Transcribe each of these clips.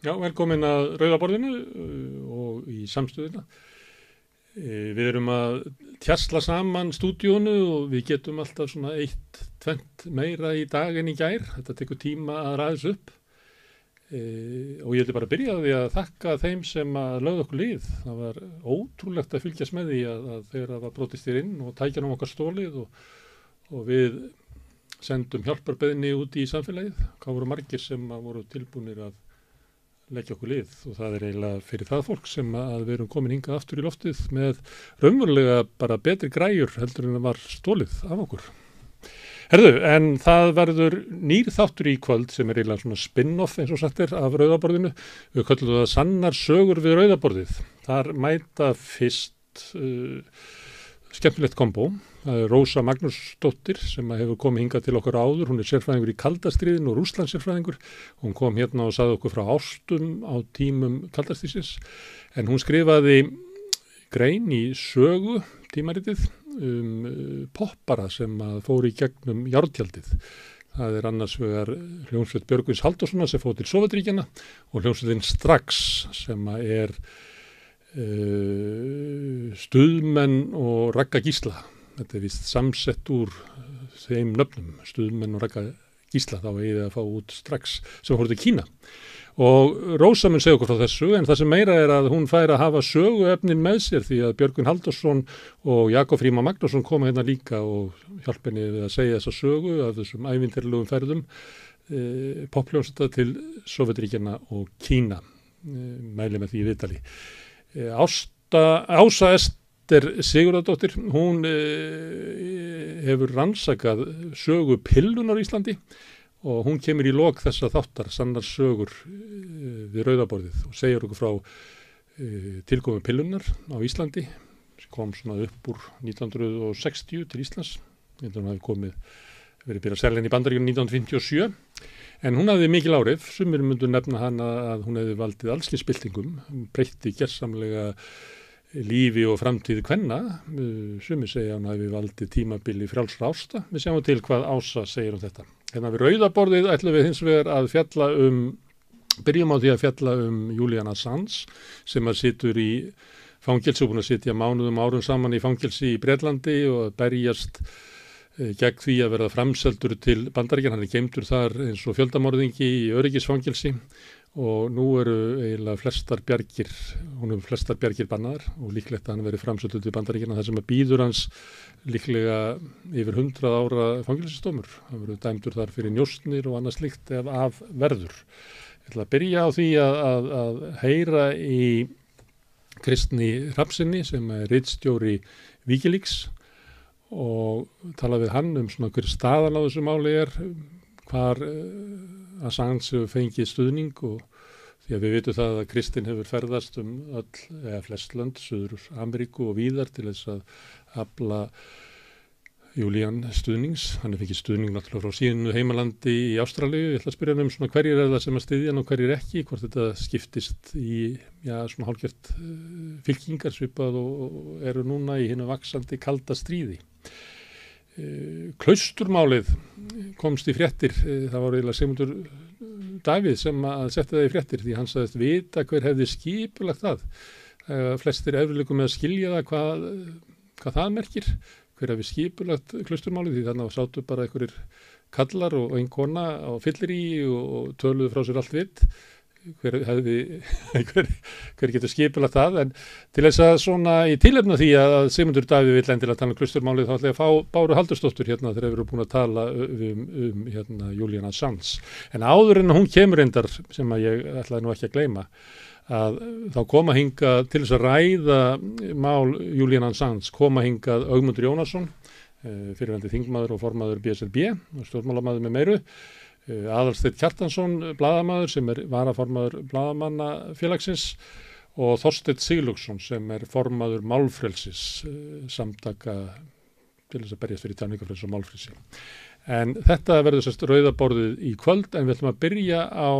Já, velkomin að Rauða borðinu og í samstöðuna. Við erum að tjasla saman stúdíónu og við getum alltaf svona 1-2 meira í dag en í gær. Þetta tekur tíma að ræðis upp. Og ég ætla bara að byrja á því að þakka þeim sem að lögðu okkur lið. Það var ótrúlegt að fylgjast með því að þegar það var brotist þér inn og tækjanum okkar stólið og við sendum hjálparbeðni út í samfélagið. Það voru margir sem voru tilbúnir að leggja okkur lið og það er eiginlega fyrir það fólk sem að við erum komin hingað aftur í loftið með raunverulega bara betri græjur heldur en það var stólið af okkur. Herðu, en það verður nýr þáttur í kvöld sem er eiginlega svona spin-off eins og sagt er af Rauðaborðinu. Við köllum það sannar sögur við Rauðaborðið. Þar mæta fyrst skemmtilegt kombó. Það er Rósa Magnúsdóttir sem hefur komið hingað til okkar áður. Hún er sérfræðingur í kaldastríðinu og Rússlands sérfræðingur. Hún kom hérna og sagði okkur frá ástum á tímum kaldastríðsins. En hún skrifaði grein í sögu tímaritið poppara sem fór í gegnum járntjaldið. Það er annars vegar hljómsveit Björgvins Halldórssonar sem fór til Sovétríkjanna og hljómsveitin Strax sem er Stuðmenn og Ragga Gísla. Þetta er vist samsett úr þeim nöfnum, Stuðmenn og Ragga Gísla, þá eigið að fá út Strax sem fór til Kína. Og Rósa mun segja okkur frá þessu, en það sem meira er að hún fær að hafa söguefnin með sér því að Björgvin Halldórsson og Jakob Frímann Magnússon koma hérna líka og hjálpa henni við að segja þessa sögu af þessum ævintýralegum ferðum poppljónsetta til Sovétríkjanna og Kína. Mæli með því í viðtali. Ása Ester Sigurðardóttir, hún hefur rannsakað sögu pillunar í Íslandi og hún kemur í lok þessa þáttar sannar sögur við Rauðaborðið og segir okkur frá tilkomu pillunar á Íslandi sem kom svona upp úr 1960 til Íslands. Hún hafi verið byrjað að selja henni í Bandaríkjunum 1957 en hún hafði mikil áhrif. Sumir myndu nefna hana að hún hefði valdið allskyns byltingum, breytti gersamlega lífi og framtíð kvenna. Sumir segja hann hafi valdið tímabili frjálsra ásta. Við sjáum til hvað Ása segir um þetta. Hérna við Rauðaborðið ætlum við hins vegar að byrjum á því að fjalla Julian Assange sem situr í fangelsi og búin að sitja mánuðum árum saman í fangelsi í Bretlandi og berjast gegn því að verða framseldur til Bandaríkjanna. Hann er geymdur þar eins og fjöldamorðingi í öryggisfangelsi og nú eru eiginlega flestar bjargir bannaðar og líklegt að hann verið framseldur til Bandaríkjanna þar sem að bíður hans líklega yfir 100 ára fangelsisdómur. Hann verður dæmdur þar fyrir njósnir og annað slíkt ef af verður. Ég ætla að byrja á því að heyra í Kristni Hrafnssyni sem er ritstjóri Wikileaks og tala við hann svona hver staðan á þessu máli er, hvar Assange fengið stuðning og því að við vitum það að Kristinn hefur ferðast flest lönd, Suður Ameríku og víðar til þess að afla Julian stuðnings. Hann fengið stuðning náttúrulega frá sínu heimalandi í Ástralíu. Ég ætla að spyrja hann svona hverjir er það sem að styðja hann og hverjir ekki, hvort þetta skiptist í svona hálfgert fylkingar svipað og eru núna í hinu vaxandi kalda stríði. Klausturmálið komst í fréttir, það var eiginlega Sigmundur Davíð sem að setja það í fréttir því hann sagðist vita hver hefði skipulagt það. Flestir eftirleikum með að skilja það hvað það merkir, hver hefði skipulagt klausturmálið því þannig að sátu bara einhverjir kallar og ein kona á fyllirí og töluðu frá sér allt vitt. Hver getur skipulagt það, en til þess að svona í tilefni af því að Sigmundur Davíð vill endilega tala klausturmálið þá ætla ég að fá Báru Halldórsdóttur hérna þegar við erum búin að tala Julian Assange. En áður en hún kemur reyndar sem að ég ætlaði nú ekki að gleyma að þá koma hingað til þess að ræða mál Julian Assange koma hingað Ögmundur Jónasson, fyrrverandi þingmaður og formaður BSRB og stjórnmálamaður með meiru, Aðalsteinn Kjartansson, blaðamaður sem er varaformaður blaðamannafélagsins og Þorsteinn Sigurlaugsson sem er formaður málfrelsis samtaka til þess að berjast fyrir tjáningarfrelsi og málfrelsi. En þetta verður sérst Rauðaborðið í kvöld en við ætlum að byrja á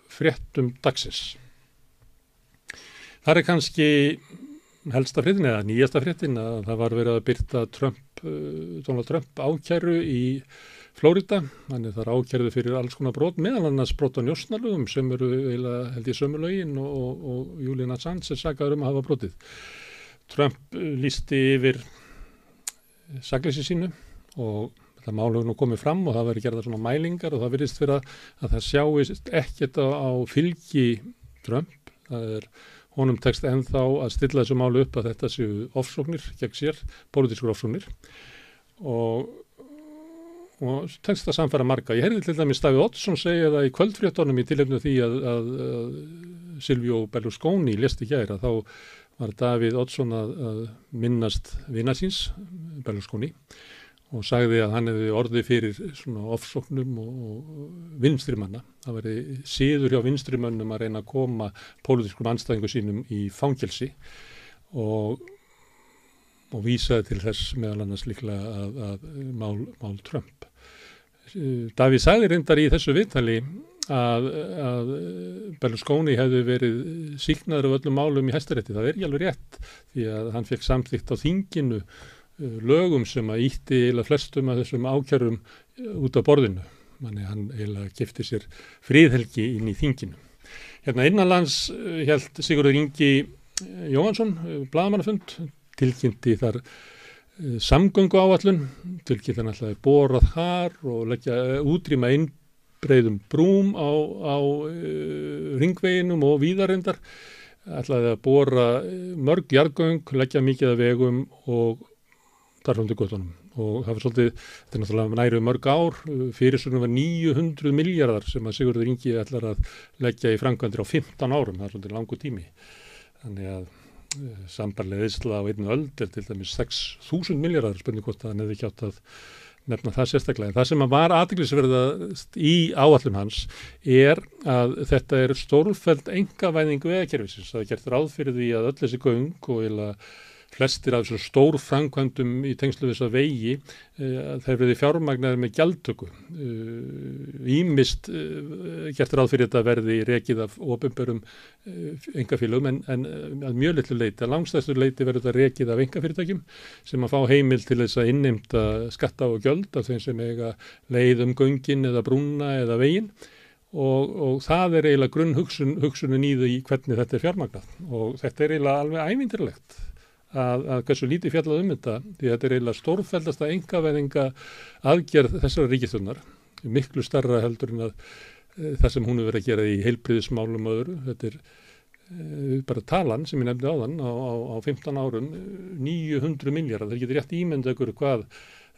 fréttum dagsins. Það er kannski helsta fréttin eða nýjasta fréttin að það var verið að birta Donald Trump ákæru í Flórída, hann þar ákærðu fyrir alls konar brot, meðal annars brot á njósnalögum sem eru eiginlega held ég sömu lögin og Julian Assange sakaður að hafa brotið. Trump lýsti yfir sakleysi sínu og það mál hefur nú komið fram og það verið gerðar svona mælingar og það virðist fyrir að það sjáist ekkert á fylgi Trump. Það honum tekst ennþá að stilla þessu málu upp að þetta séu ofsóknir gegn sér, pólitískur ofsóknir og tekst að samfæra marga. Ég heyrði til dæmis Davíð Oddsson segja það í kvöldfréttunum í tilefni því að Silvio Berlusconi lést í gær, að þá var Davíð Oddsson að minnast vina síns, Berlusconi, og sagði að hann hefði orðið fyrir svona ofsóknum og vinstrimanna. Það væri siður hjá vinstrimönnum að reyna að koma pólitískum andstæðingu sínum í fangelsi og vísaði til þess meðal annars líklega að mál Trump. Davíð sagði reyndar í þessu viðtali að Berlusconi hefði verið sýknaður af öllum málum í Hæstarétti. Það ekki alveg rétt því að hann fekk samþykkt á þinginu lögum sem að ýtti eiginlega flestum af þessum ákærum út á borðinu. Hann eiginlega keypti sér friðhelgi inn í þinginu. Hérna innanlands hélt Sigurður Ingi Jóhannsson blaðamannafund, tilkynnti þar samgönguáætlun, tilkynnti hann ætlaði borað þar og útrýma innbreiðum brúm á ringveginum og víðarendar, ætlaði að bora mörg jarðgöng, leggja mikið af vegum og þar fram til göttunum. Og það var svolítið, þetta er náttúrulega næru mörg ár, fyrirsunum var 900 milljarðar sem að Sigurður Ingi ætlar að leggja í framkvæmdir á 15 árum, það er svolítið langur tími. Þannig að sambarleg eyðsla á einni öld til dæmis 6.000 milljarðar, spurning hvort að hann hefði ekki átt að nefna það sérstaklega. En það sem var athyglisverðast í áætlun hans er að þetta er stórfelld einkavæðing vegakerfisins. Það er gert ráð fyrir því að öll þessi göng og eiginlega flestir af þessu stór framkvæmdum í tengslu við þessa vegi þeir verði fjármagnaðir með gjaldtöku. Ýmist gert ráð fyrir þetta verði rekið af opinberum einkafélögum en að mjög litlu leyti, að langstæstu leyti verður þetta rekið af einkafyrirtækjum sem að fá heimild til þess að innheimta skatta og gjöld af þeim sem eiga leið göngin eða brúna eða veginn. Og það er eiginlega grunnhugsunin í því hvernig þetta er fjármagnað og þetta er eiginlega alveg ævintýralegt að hversu lítið fjallað þetta því þetta er eiginlega stórfelldasta einkavæðinga aðgerð þessara ríkisstjórnar, miklu stærra heldur en að það sem hún hefur verið að gera í heilbrigðismálum og öðru. Þetta er bara talan sem ég nefndi áðan á 15 árum 900 milljarðar. Það getur rétt ímyndað ykkur hvað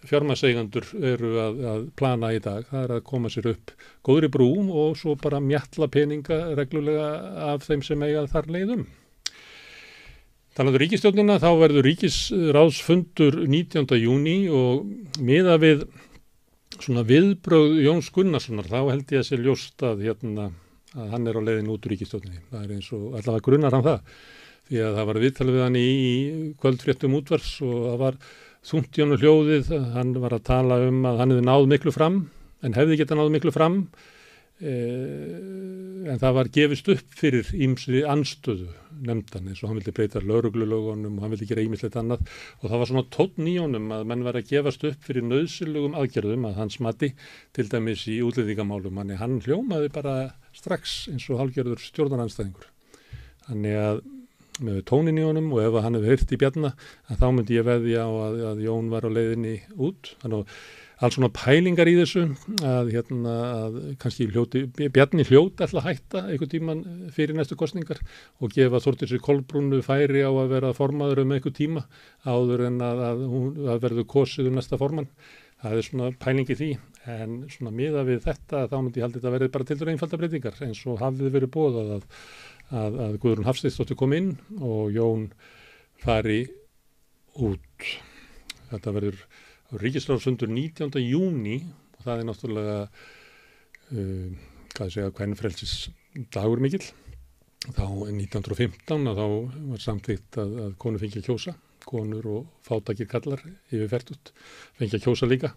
fjármagnseigendur eru að plana í dag. Það er að koma sér upp góðri brú og svo bara mjatla peninga reglulega af þeim sem eiga þar leiðum. Talandi ríkisstjórnina, þá verður ríkisráðsfundur 19. júní og miðað við svona viðbrögð Jóns Gunnarssonar, þá held ég að sé ljóst að hann er á leiðin út úr ríkisstjórninni. Það er eins og allavega grunnar hann það, því að það var viðtalið við hann í kvöldfréttum útvars og það var þungt í honum hljóðið, hann var að tala að hann hefði náð miklu fram, en hefði getað náð miklu fram, en það var gefist upp fyrir ýmsri andstöðu nefndan eins og hann vildi breyta lögreglulögunum og hann vildi gera ýmislegt annað og það var svona tónn í honum að menn var að gefast upp fyrir nauðsynlegum aðgerðum að hans mati til dæmis í útlendingamálum. Hann hljómaði bara strax eins og hálfgerður stjórnaranstæðingur. Þannig að með tónin í honum og ef hann hefði heyrt í Bjarna þá myndi ég veðja á að Jón var á leiðinni út. Þannig að alls svona pælingar í þessu að kannski Bjarni hljóti ætla að hætta einhvern tíman fyrir næstu kosningar og gefa Þórdísi Kolbrúnu færi á að vera formaður einhvern tíma áður en að verður kosið næsta formann. Það er svona pæling í því en svona miðað við þetta þá myndi ég halda þetta verið bara til dæmis einfaldar breytingar eins og hafði verið boðað að Guðrún Hafsteinsdóttir kom inn og Jón fari út. Þetta verður ríkisráðsfundur 19. júní og það er náttúrulega kvenfrelsis dagur mikill. Þá 1915 þá var samþykkt að konur fengi að kjósa, konur og fátækir kallar yfir fertugt fengi að kjósa líka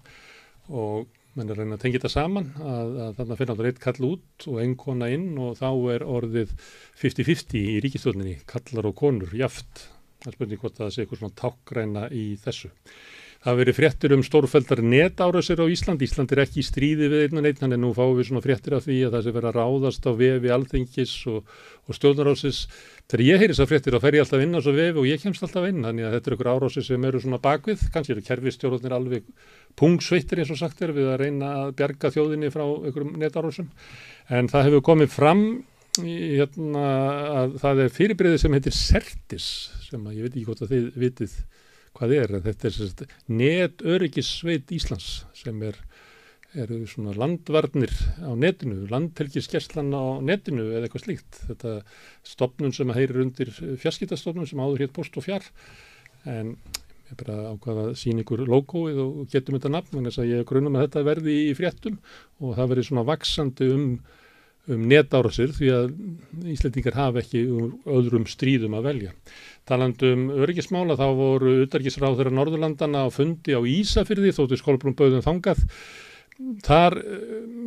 og menn er að reyna að tengja þetta saman að þarna finna einn kall út og einn kona inn og þá er orðið 50-50 í ríkisstjórninni, kallar og konur, jaft. Það er spurning hvort það sé eitthvað svona tákgræna í þessu. Það verið fréttir stórfelldar netárásir á Ísland. Ísland ekki í stríði við einn og einn, þannig nú fáum við svona fréttir af því að það sé verið að ráðast á vefi Alþingis og stjórnarráðsins. Þegar ég heyri þessar fréttir þá fer ég alltaf inn á þessu vefi og ég kemst alltaf inn, þannig að þetta ykkur árásir sem eru svona bakvið. Kannski eru kerfisstjórnarnir alveg pungsveittir eins og sagt við að reyna að bjarga þjóðinni frá einhverjum netárásum. En það hefur komið fram að það fyrirbrigði sem heitir Certis, sem ég veit ekki hvort að þið vitið hvað en þetta netöryggissveit Íslands sem eru svona landvarnir á netinu, landhelgisgæslan á netinu eða eitthvað slíkt. Þetta stofnun sem heyrir undir fjarskiptastofnun sem áður hét Póst og Fjarr, en ég bara ákvað að sýna ykkur lógóið og getum þetta nafn, en þess að ég grunum að þetta verði í fréttum og það verði svona vaxandi netárásir því að Íslendingar hafa ekki öðrum stríðum að velja. Talandi öryggismála, þá voru utanríkisráðherrar Norðurlandana á fundi á Ísafirði, Þórdís Kolbrún bauð þangað. Þar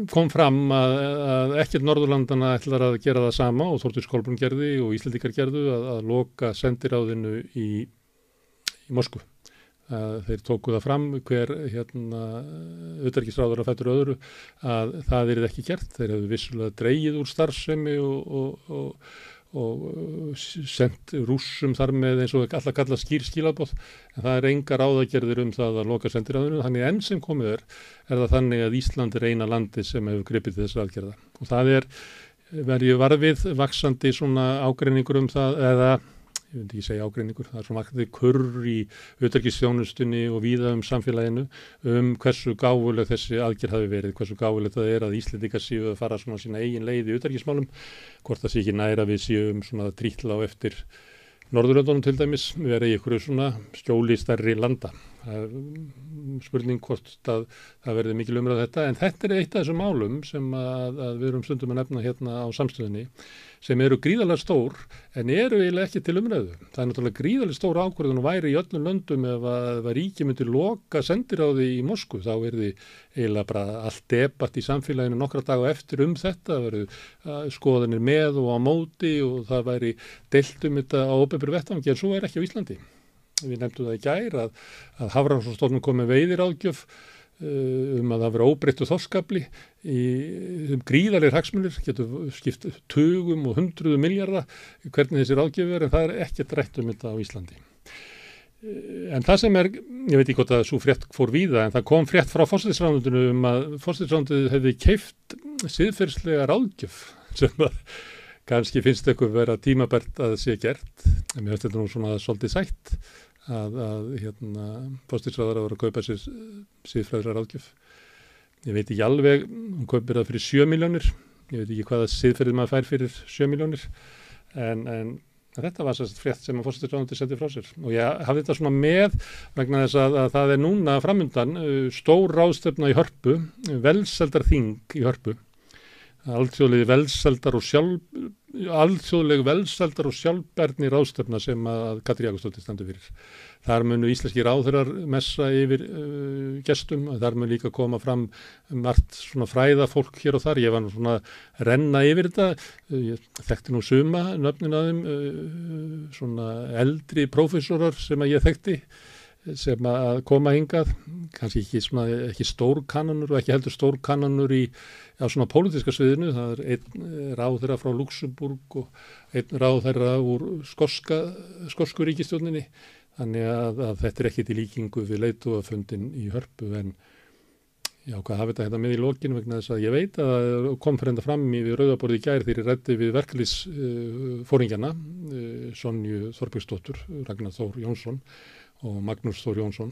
kom fram að ekkert Norðurlandana ætlar að gera það sama og Þórdís Kolbrún gerði og Íslendingar gerðu að loka sendiráðinu í Moskvu. Þeir tóku það fram hver utanríkisráðherra fætur öðru að það yrði ekki gert. Þeir hefðu vissulega dregið úr starfsemi og sendt Rússum þar með eins og alltaf kalla skilaboð, en það engar ráðagerðir það að loka sendiráðinu. Þannig enn sem komið er það þannig að Ísland eina landi sem hefur gripið þess aðgerða. Og það verið varfið vaxandi svona ágreiningur það, eða ég veit ekki segja ágreiningur, það svona vakti kurr í utanríkisþjónustunni og víða samfélaginu hversu gáfuleg þessi aðgerð hafi verið, hversu gáfulegt það að Íslendingar séu að fara svona sína eigin leið í utanríkismálum, hvort það sé ekki næra við séum svona trítla á eftir Norðurlöndunum til dæmis, vera í ykkur svona skjóli stærri landa. Það spurning hvort að það verði mikil umræða þetta, en þetta eitt af þessum málum sem að við erum stundum að nefna hérna á samstöðunni, sem eru gríðarlega stór en eru eiginlega ekki til umræðu. Það náttúrulega gríðarlega stór ákvörðun og væri í öllum löndum ef að ríki myndi loka sendiráði í Moskvu, þá verði eiginlega bara allt debatt í samfélaginu nokkra daga eftir þetta, það verði skoðanir með og á móti og það væri deilt þetta á opinberum vettvangi, en svo ekki á Íslandi. Við nefndum það í gær að Hafrannsóknastofnun kom með veiðiráðgjöf að það vera óbreyttur þorskafli gríðarlegir hagsmunir, getur skipt tugum og hundruðum milljarða hvernig þessi ráðgjöf en það ekkert rætt þetta á Íslandi. En það sem ég veit ekki hvort að svo frétt fór víða, en það kom frétt frá forsætisráðuneytinu að forsætisráðuneytið hefði keypt siðferðislega ráðgjöf sem að kannski finnst eitthvað vera tímabært að sé gert, en mér finnst þetta nú svona svolítið sætt að forsætisráðherra voru að kaupa sér siðfræðislega ráðgjöf. Ég veit ekki alveg, hún kaupir það fyrir 7 milljónir, ég veit ekki hvaða siðferðið maður fær fyrir 7 milljónir, en þetta var sérst frétt sem að forsætisráðuneytið sendi frá sér og ég hafði þetta svona með vegna þess að það núna framundan stór ráðstefna í Hörpu, velsældarþing í Hörpu, alþjóðleg velsældar og sjálfbærni ráðstefna sem að Katrín Jakobsdóttir stendur fyrir. Þar munu íslenski ráðherrar messa yfir gestum, þar mun líka koma fram margt svona fræða fólk hér og þar. Ég var nú svona að renna yfir þetta, ég þekkti nú suma nöfnin af þeim, svona eldri prófessorar sem að ég þekkti sem að koma hingað, kannski ekki stórkannanur og ekki heldur stórkannanur á svona pólitíska sviðinu. Það einn ráðherra frá Luxemburg og einn ráðherra úr skosku ríkisstjórninni, þannig að þetta ekki til líkingu við leiðtogafundinn í Hörpu, en ég ákvað að hafa þetta með í lokinu vegna þess að ég veit að það kom fyrir enda fram við Rauðaborðið í gær þegar ég ræddi við verkalýðsforingjana, Sonju Þorbergsdóttur, Ragnar Þór Jónsson og Magnús Þór Jónsson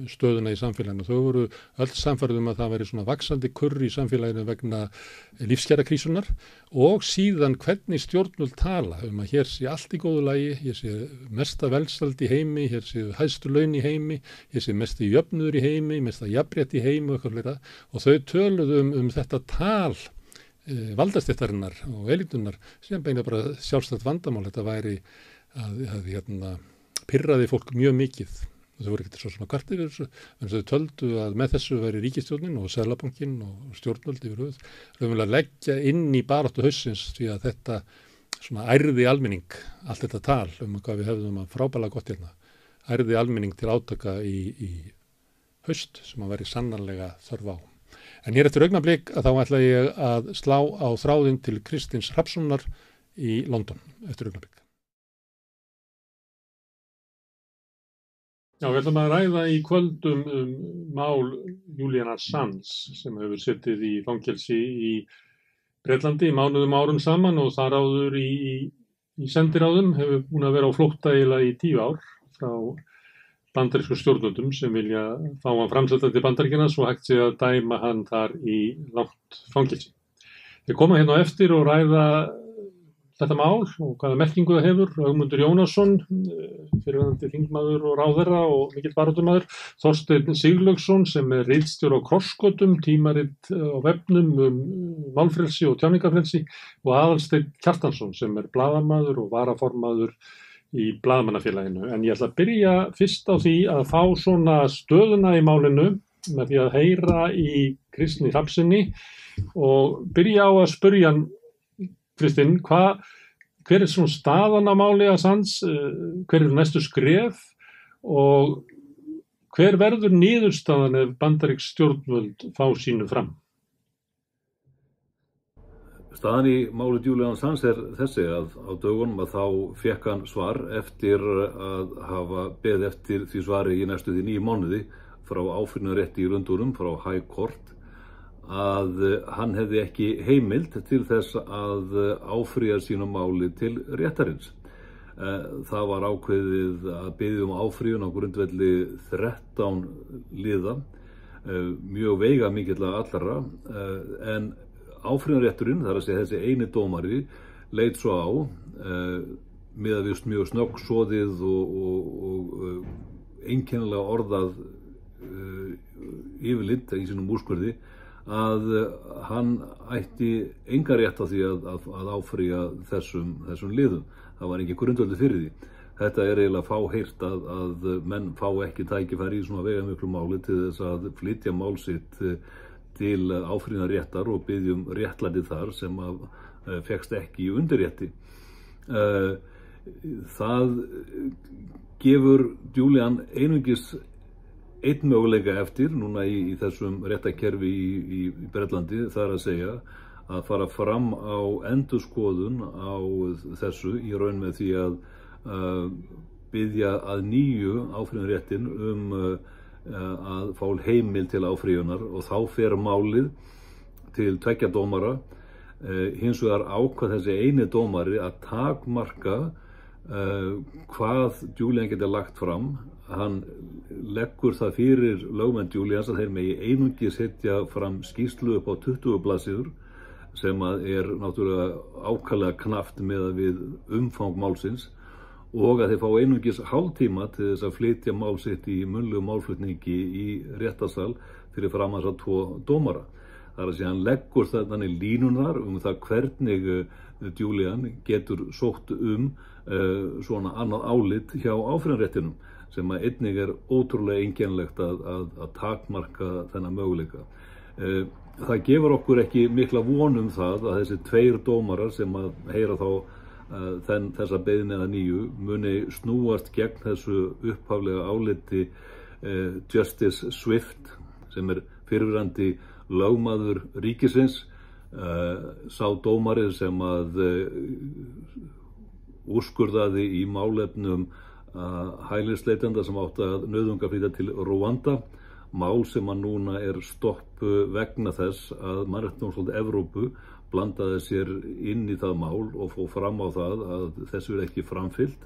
stöðuna í samfélaginu. Þau voru öll samfærð að það veri svona vaxandi kurr í samfélaginu vegna lífskjarakrísunar og síðan hvernig stjórnvöld tala að hér sé allt í góðu lagi, hér sé mesta velsæld í heimi, hér sé hæstu laun í heimi, hér sé mesti jöfnuður í heimi, mesta jafnrétt í heimi og þau töluðu þetta tal valdastéttarinnar og elítunar sem beina bara sjálfstætt vandamál. Þetta væri að pirraði fólk mjög mikið og þau voru ekkert svo svona kvart yfir þessu, en þau töldu að með þessu væri ríkisstjórnin og Seðlabankinn og stjórnvöld yfir höfuð raunverulega leggja inn í baráttu haustsins því að þetta svona ærði almenning, allt þetta tal hvað við hefðum að frábæla gott ærði almenning til átaka í haust sem að veri sannarlega þörf á. En hér eftir augnablik að þá ætla ég að slá á þráðinn til Kristins Hrafnssonar í London eftir augnablik. Já, við ætlum að ræða í kvöld mál Julian Assange sem hefur setið í fangelsi í Bretlandi mánuðum árum saman og þar áður í sendiráðum, hefur búin að vera á flótta eiginlega í 10 ár frá bandarísku stjórnvöldum sem vilja fá hann framselta til Bandaríkjanna svo hægt sé að dæma hann þar í langt fangelsi. Við koma hérna á eftir og ræða þetta mál og hvaða merkingu það hefur. Ögmundur Jónasson, fyrrverandi þingmaður og ráðherra og mikill baráttumaður, Þorsteinn Siglaugsson sem ritstjóri á Krossgötum, tímarit á vefnum málfrelsi og tjáningarfrelsi og Aðalsteinn Kjartansson sem blaðamaður og varaformaður í Blaðamannafélaginu. En ég ætla að byrja fyrst á því að fá svona stöðuna í málinu með því að heyra í Kristni Hrafnssyni og byrja á að spyrja hann, Kristinn, hver svona staðan á máli Assange, hver næstu skref og hver verður niðurstaðan ef bandarísk stjórnvöld fá sínu fram? Staðan í máli Julian Assange þessi að á dögunum að þá fékk hann svar eftir að hafa beðið eftir því svari í næstu því 9 mánuði frá áfrýjunarrétti í Lundúnum, frá High Court, að hann hefði ekki heimild til þess að áfrýja sínu máli til réttarins. Það var ákveðið að biðja áfrýjun á grundvelli 13 liða, mjög veigamikilla allra, en áfrýjunarrétturinn, það er að segja þessi eini dómari, leit svo á, miðað við mjög snöggsoðið og einkennilega orðað yfirlit í sínum úrskurði, að hann ætti enga rétt á því að áfrýja þessum liðum. Það var ekki grundvöldur fyrir því. Þetta er eiginlega fáheyrt að menn fá ekki tækifæri í svona veigamiklu máli til þess að flytja mál sitt til áfrýjunarréttar og biðja réttlæti þar sem fékkst ekki í undirrétti. Það gefur Julian einungis einn möguleika eftir núna í þessum réttarkerfi í Bretlandi, það er að segja að fara fram á endurskoðun á þessu í raun með því að biðja að nýju áfrýjunarréttin að fá heimild til áfrýjunar og þá fer málið til 2 dómara. Hins vegar ákvað þessi eini dómari að takmarka hvað Julian getur lagt fram. Hann leggur það fyrir lögmenn Julians að þeir megi einungis setja fram skýrslu upp á 20 blaðsíður sem er náttúrulega ákaflega knappt miðað við umfang málsins og að þeir fá einungis hálftíma til þess að flytja mál sitt í munnlegum málflutningi í réttarsal fyrir framan þessa 2 dómara. Það er að segja hann leggur þannig línunar það hvernig Julian getur sótt svona annað álit hjá áfrýjunarréttinum sem að einnig er ótrúlega einkennilegt að takmarka þennan möguleika. Það gefur okkur ekki mikla von það að þessi 2 dómarar sem að heyra þá þessa beiðni að nýju muni snúast gegn þessu upphaflega áliti Justice Swift sem er fyrrverandi lögmaður ríkisins, sá dómari sem að úrskurðaði í málefnum hælisleitenda sem átti að nauðungaflytja til Rúanda, mál sem að núna er stopp vegna þess að Mannréttindadómstóll Evrópu blandaði sér inn í það mál og fór fram á það að þessu er ekki framfylgt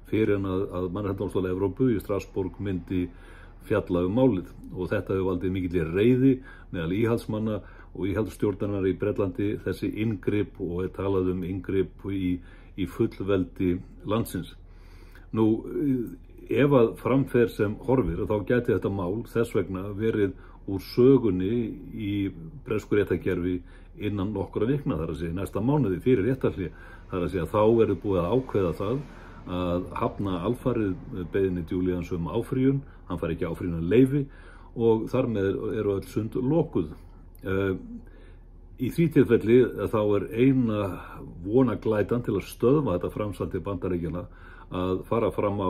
fyrir en að Mannréttindadómstóll Evrópu í Strasbourg myndi fjalla málið og þetta hefur valdið mikilli reiði meðal íhaldsmanna og íhaldsstjórnarinnar í Bretlandi þessi inngrip og talað inngrip í fullveldi landsins. Nú, ef að framfer sem horfir, þá gæti þetta mál þess vegna verið úr sögunni í bresku réttarkerfi innan nokkura vikna, þar að segja næsta mánuði fyrir réttarhlé, þar að segja þá verður búið að ákveða það að hafna alfarið beiðni Julians áfrýjun, hann fær ekki áfrýjunarleyfi og þar með eru öll sund lokuð. Í því tilfelli þá er eina vonaglætan til að stöðva þetta framsal til Bandaríkjanna að fara fram á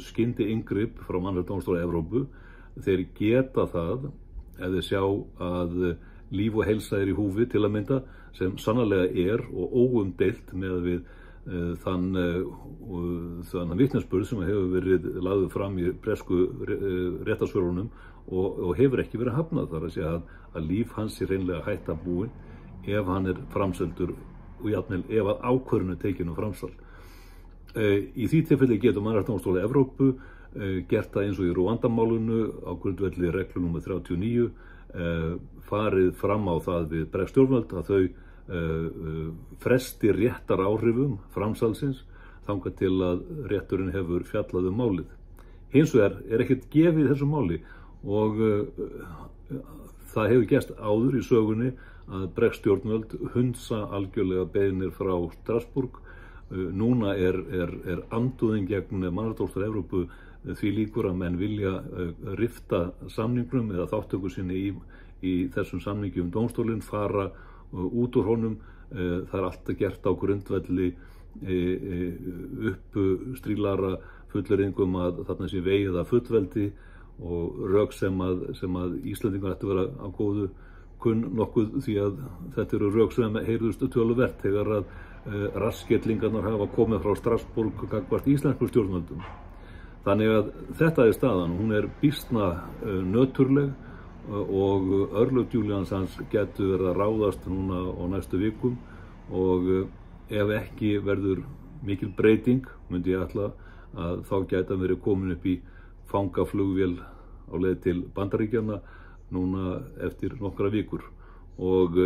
skyndiinngrip frá Mannréttindadómstóli Evrópu þeir geta það ef þeir sjá að líf og heilsa í húfi til að mynda, sem sannarlega og óumdeilt með við þann vitnisburð sem hefur verið lagður fram í bresku réttarsvörunum og hefur ekki verið hafnað, þar að segja að líf hans hreinlega hætta búin ef hann framseldur og jafnvel ef að ákvörðun tekin framsal. Í því tilfelli getur Mannréttindadómstóll Evrópu gert það eins og í Rúandamálinu á grundvelli reglu númer 39 farið fram á það við bresk stjórnvöld að þau fresti réttar áhrifum framsalsins þangað til að rétturinn hefur fjallað málið. Hins vegar ekkert gefið í þessu máli og það hefur gerst áður í sögunni að bresk stjórnvöld hunsa algjörlega beiðnir frá Strasbourg. Núna andúðin gegn Mannréttindadómstól Evrópu því líkur að menn vilja rifta samningnum eða þáttöku sinni í þessum samningi dómstólinn, fara út úr honum. Það alltaf gert á grundvelli uppstrílara fullyrðingum að þarna sé vegið að fullveldi og rök sem að Íslendingar ættu vera á góðu kunn nokkuð, því að þetta eru rök sem heyrðust töluvert þegar að rasskellingarnar hafa komið frá Strasbourg gagnvart íslensku stjórnvöldum. Þannig að þetta staðan, hún býsna nöturleg og örlög Julian Assange getur verið að ráðast núna á næstu vikum og ef ekki verður mikil breyting, myndi ég ætla að þá gæti hann verið komin upp í fangaflugvél á leið til Bandaríkjanna núna eftir nokkra vikur og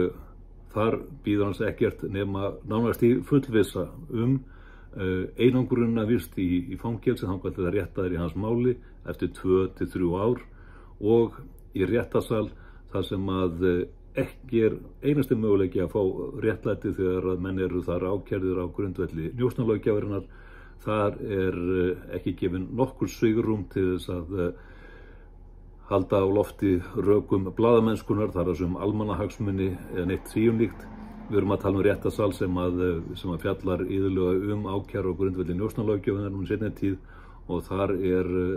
þar bíður hans ekkert nema nánast í fullvissa einangrunina vist í fangelsi þangað til það réttaðir í hans máli eftir 2 til 3 ár og í réttarsal þar sem að ekki einasti möguleiki að fá réttlæti þegar að menn eru þar ákærðir á grundvelli njósnalöggjafarinnar. Þar ekki gefin nokkur svigrúm til þess að halda á lofti rökum blaðamennskunar, þar að almannahagsmuni eða neitt líkt. Við erum að tala réttarsal sem að fjallar iðulega ákæru á grundvelli njósnalöggjafarinnar seinni tíð og þar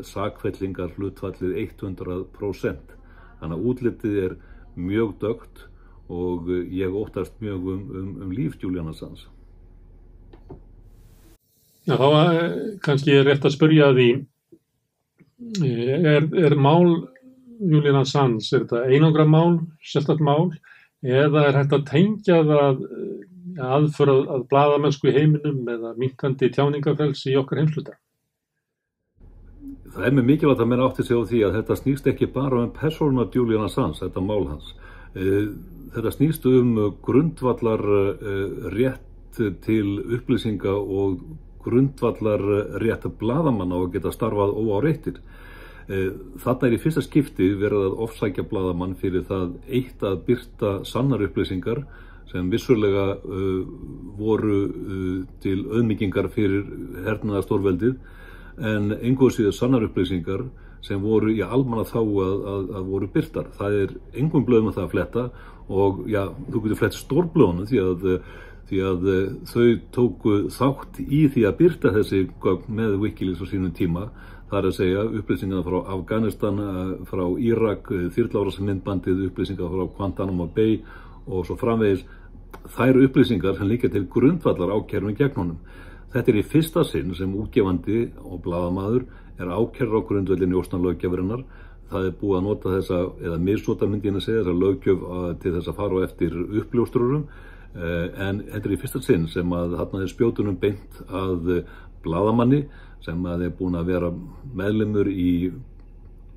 sakfellingar hlutfallið 100%. Þannig að útlitið mjög dökkt og ég óttast mjög líf Julian Assange. Já, þá kannski rétt að spyrja því, mál Julian Assange, þetta einangra mál, sérstakt mál, eða hægt að tengja það aðför að blaðamennsku í heiminum eða minnkandi tjáningafrelsi í okkar heimshluta? Það mjög mikilvægt að menn átti sig á því að þetta snýst ekki bara persónuna Julian Assange, þetta mál hans. Þetta snýst grundvallar rétt til upplýsinga og grundvallar rétt blaðamanna og geta starfað óáreittir. Þarna í fyrsta skipti verið að ofsækja blaðamann fyrir það eitt að birta sannar upplýsingar sem vissulega voru til auðmýkingar fyrir hernaðarstórveldið, en engu síður sannar upplýsingar sem voru í almannaþágu að voru birtar. Það engum blöðum að það að fletta og já, þú getur flett stórblöðunum því að þau tóku þátt í því að birta þessi gögn með Wikileaks á sínum tíma. Það að segja upplýsingar frá Afganistan, frá Írak, þyrlárásmyndbandið, upplýsingar frá Guantanamo Bay og svo framvegis. Þær upplýsingar sem liggja til grundvallar ákærunum gegn honum. Þetta í fyrsta sinn sem útgefandi og blaðamaður ákærður á grundvelli njósnalöggjafarinnar. Það búið að nota þessa, eða misnota myndi ég að segja, þessa löggjöf til þess að fara á eftir uppljóstrurum. En þetta í fyrsta sinn sem að þarna spjótunum beint að blaðamanni sem að búin að vera meðlimur í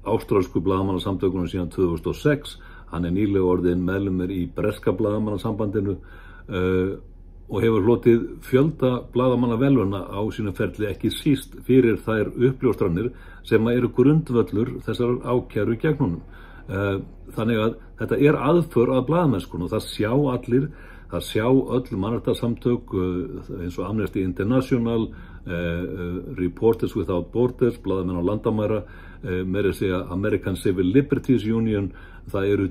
ástralsku blaðamannasamtökunum síðan 2006. Hann nýlega orðinn meðlimur í breska blaðamannasambandinu og hefur hlotið fjölda blaðamannaverðlauna á sínum ferli, ekki síst fyrir þær uppljóstranir sem eru grundvöllur þessar ákæru gegn honum. Þannig að þetta aðför að blaðamennskunni og það sjá allir, það sjá öll mannréttindasamtök eins og Amnesty International, Reporters Without Borders, blaðamenn á landamæra, meira að segja American Civil Liberties Union. Það eru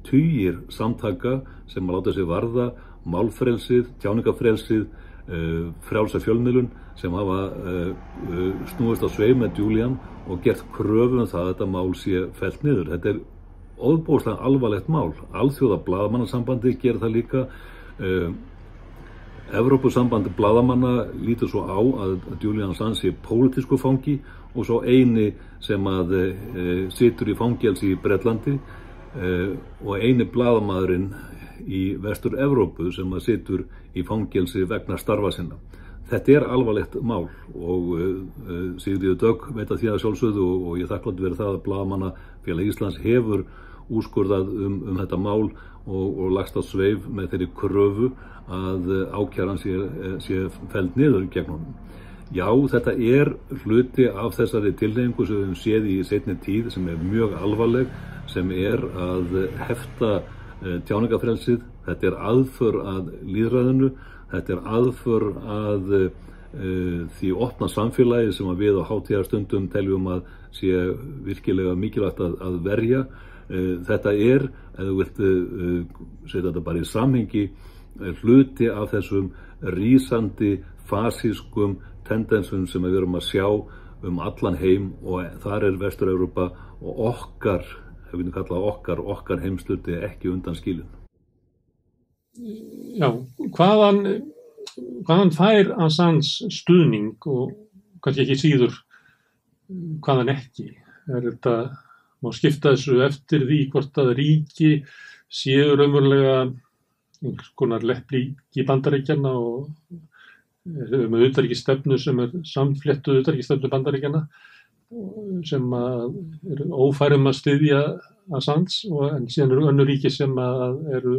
tugir samtaka sem að láta sig varða málfrelsið, tjáningafrelsið, frjálsa fjölmiðlun sem hafa snúist á sveif með Julian og gert kröfu það að þetta mál sé fellt niður. Þetta ofboðslega alvarlegt mál. Alþjóða blaðamannasambandi gerir það líka. Evrópusambandi blaðamanna lítur svo á að Julian Assange sé pólitísku fangi og svo eini sem að situr í fangelsi í Bretlandi og eini blaðamaðurinn í Vestur-Evrópu sem að situr í fangelsi vegna starfa sinna. Þetta alvarlegt mál og Sigríður Dögg veit að því að sjálfsögðu og ég þakklátur fyrir það að Blaðamannafélag Íslands hefur úrskurðað þetta mál og lagst á sveif með þeirri kröfu að ákæran sé felld niður gegn honum. Já, þetta hluti af þessari tilhneigingu sem við höfum séð í seinni tíð sem mjög alvarleg, sem að hefta tjáningafrelsið. Þetta aðför að lýðræðinu, þetta aðför að því opna samfélagi sem við á hátíðarstundum teljum að sé virkilega mikilvægt að verja. Þetta ef þú vilt setja þetta bara í samhengi, hluti af þessum rísandi fasískum tendensum sem við erum að sjá allan heim og þar Vestur-Evrópa og okkar heimsluti ekki undan skilin. Já, hvaðan fær Assange stuðning og kannski ekki síður hvaðan ekki? Þetta má skipta þessu eftir því hvort að ríki séu raunverulega einhvers konar leppríki Bandaríkjanna og með utanríkisstefnu sem samfléttuð utanríkisstefnu Bandaríkjanna sem ófærum að styðja Assange en síðan önnur ríki sem eru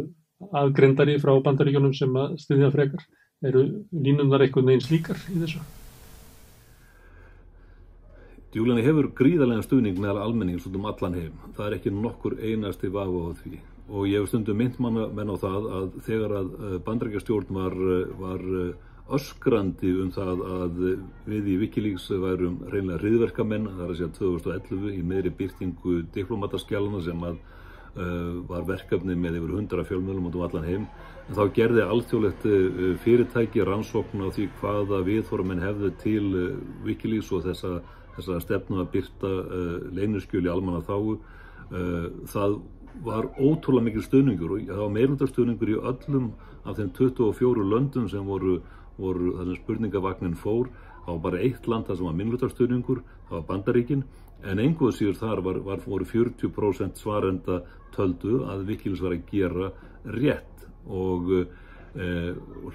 aðgrendari frá Bandaríkjunum sem að styðja frekar. Línurnar einhvern veginn slíkar í þessu? Julian hefur gríðarlegan stuðning meðal almennings allan heim. Það ekki nokkur einasti vafi á því. Og ég hef stundum minnt menn á það að þegar að Bandaríkjastjórn var öskrandi það að við í Wikileaks værum hreinlega hryðjuverkamenn, það að segja 2011 í meiri birtingu diplomataskjalana sem var verkefni með yfir 100 fjölmiðlum allan heim. En þá gerði alþjóðlegt fyrirtæki rannsókn á því hvaða viðhorf menn hefðu til Wikileaks og þessa stefnu að birta leyniskjöl í almannaþágu. Það var ótrúlega mikil stuðningur og það var meirihlutastuðningur í öllum af þeim 24 löndum sem voru þar sem spurningavagnin fór. Það var bara eitt land þar sem var minnihlutastuðningur, það var Bandaríkin, en engu síður þar voru 40% svarenda töldu að Wikileaks var að gera rétt og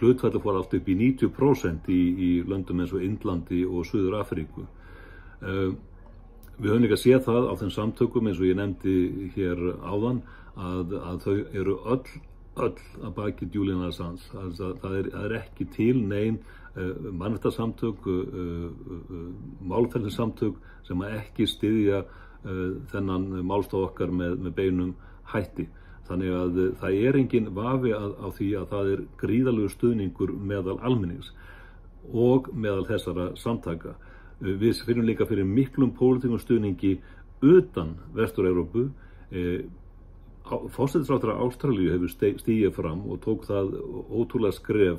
hlutfallið fór allt upp í 90% í löndum eins og Indlandi og Suður Afríku. Við höfum líka séð það á þeim samtökum eins og ég nefndi hér áðan að þau eru öll að baki Julian Assange. Það ekki til nein mannréttindasamtök, málfrelsissamtök sem ekki styðja þennan málstað okkar með beinum hætti. Þannig að það engin vafi á því að það gríðarlegur stuðningur meðal almennings og meðal þessara samtaka. Við finnum líka fyrir miklum pólitískum stuðningi utan Vestur-Evrópu. Forsætisráðherra Ástralíu hefur stigið fram og tók það ótrúlega skref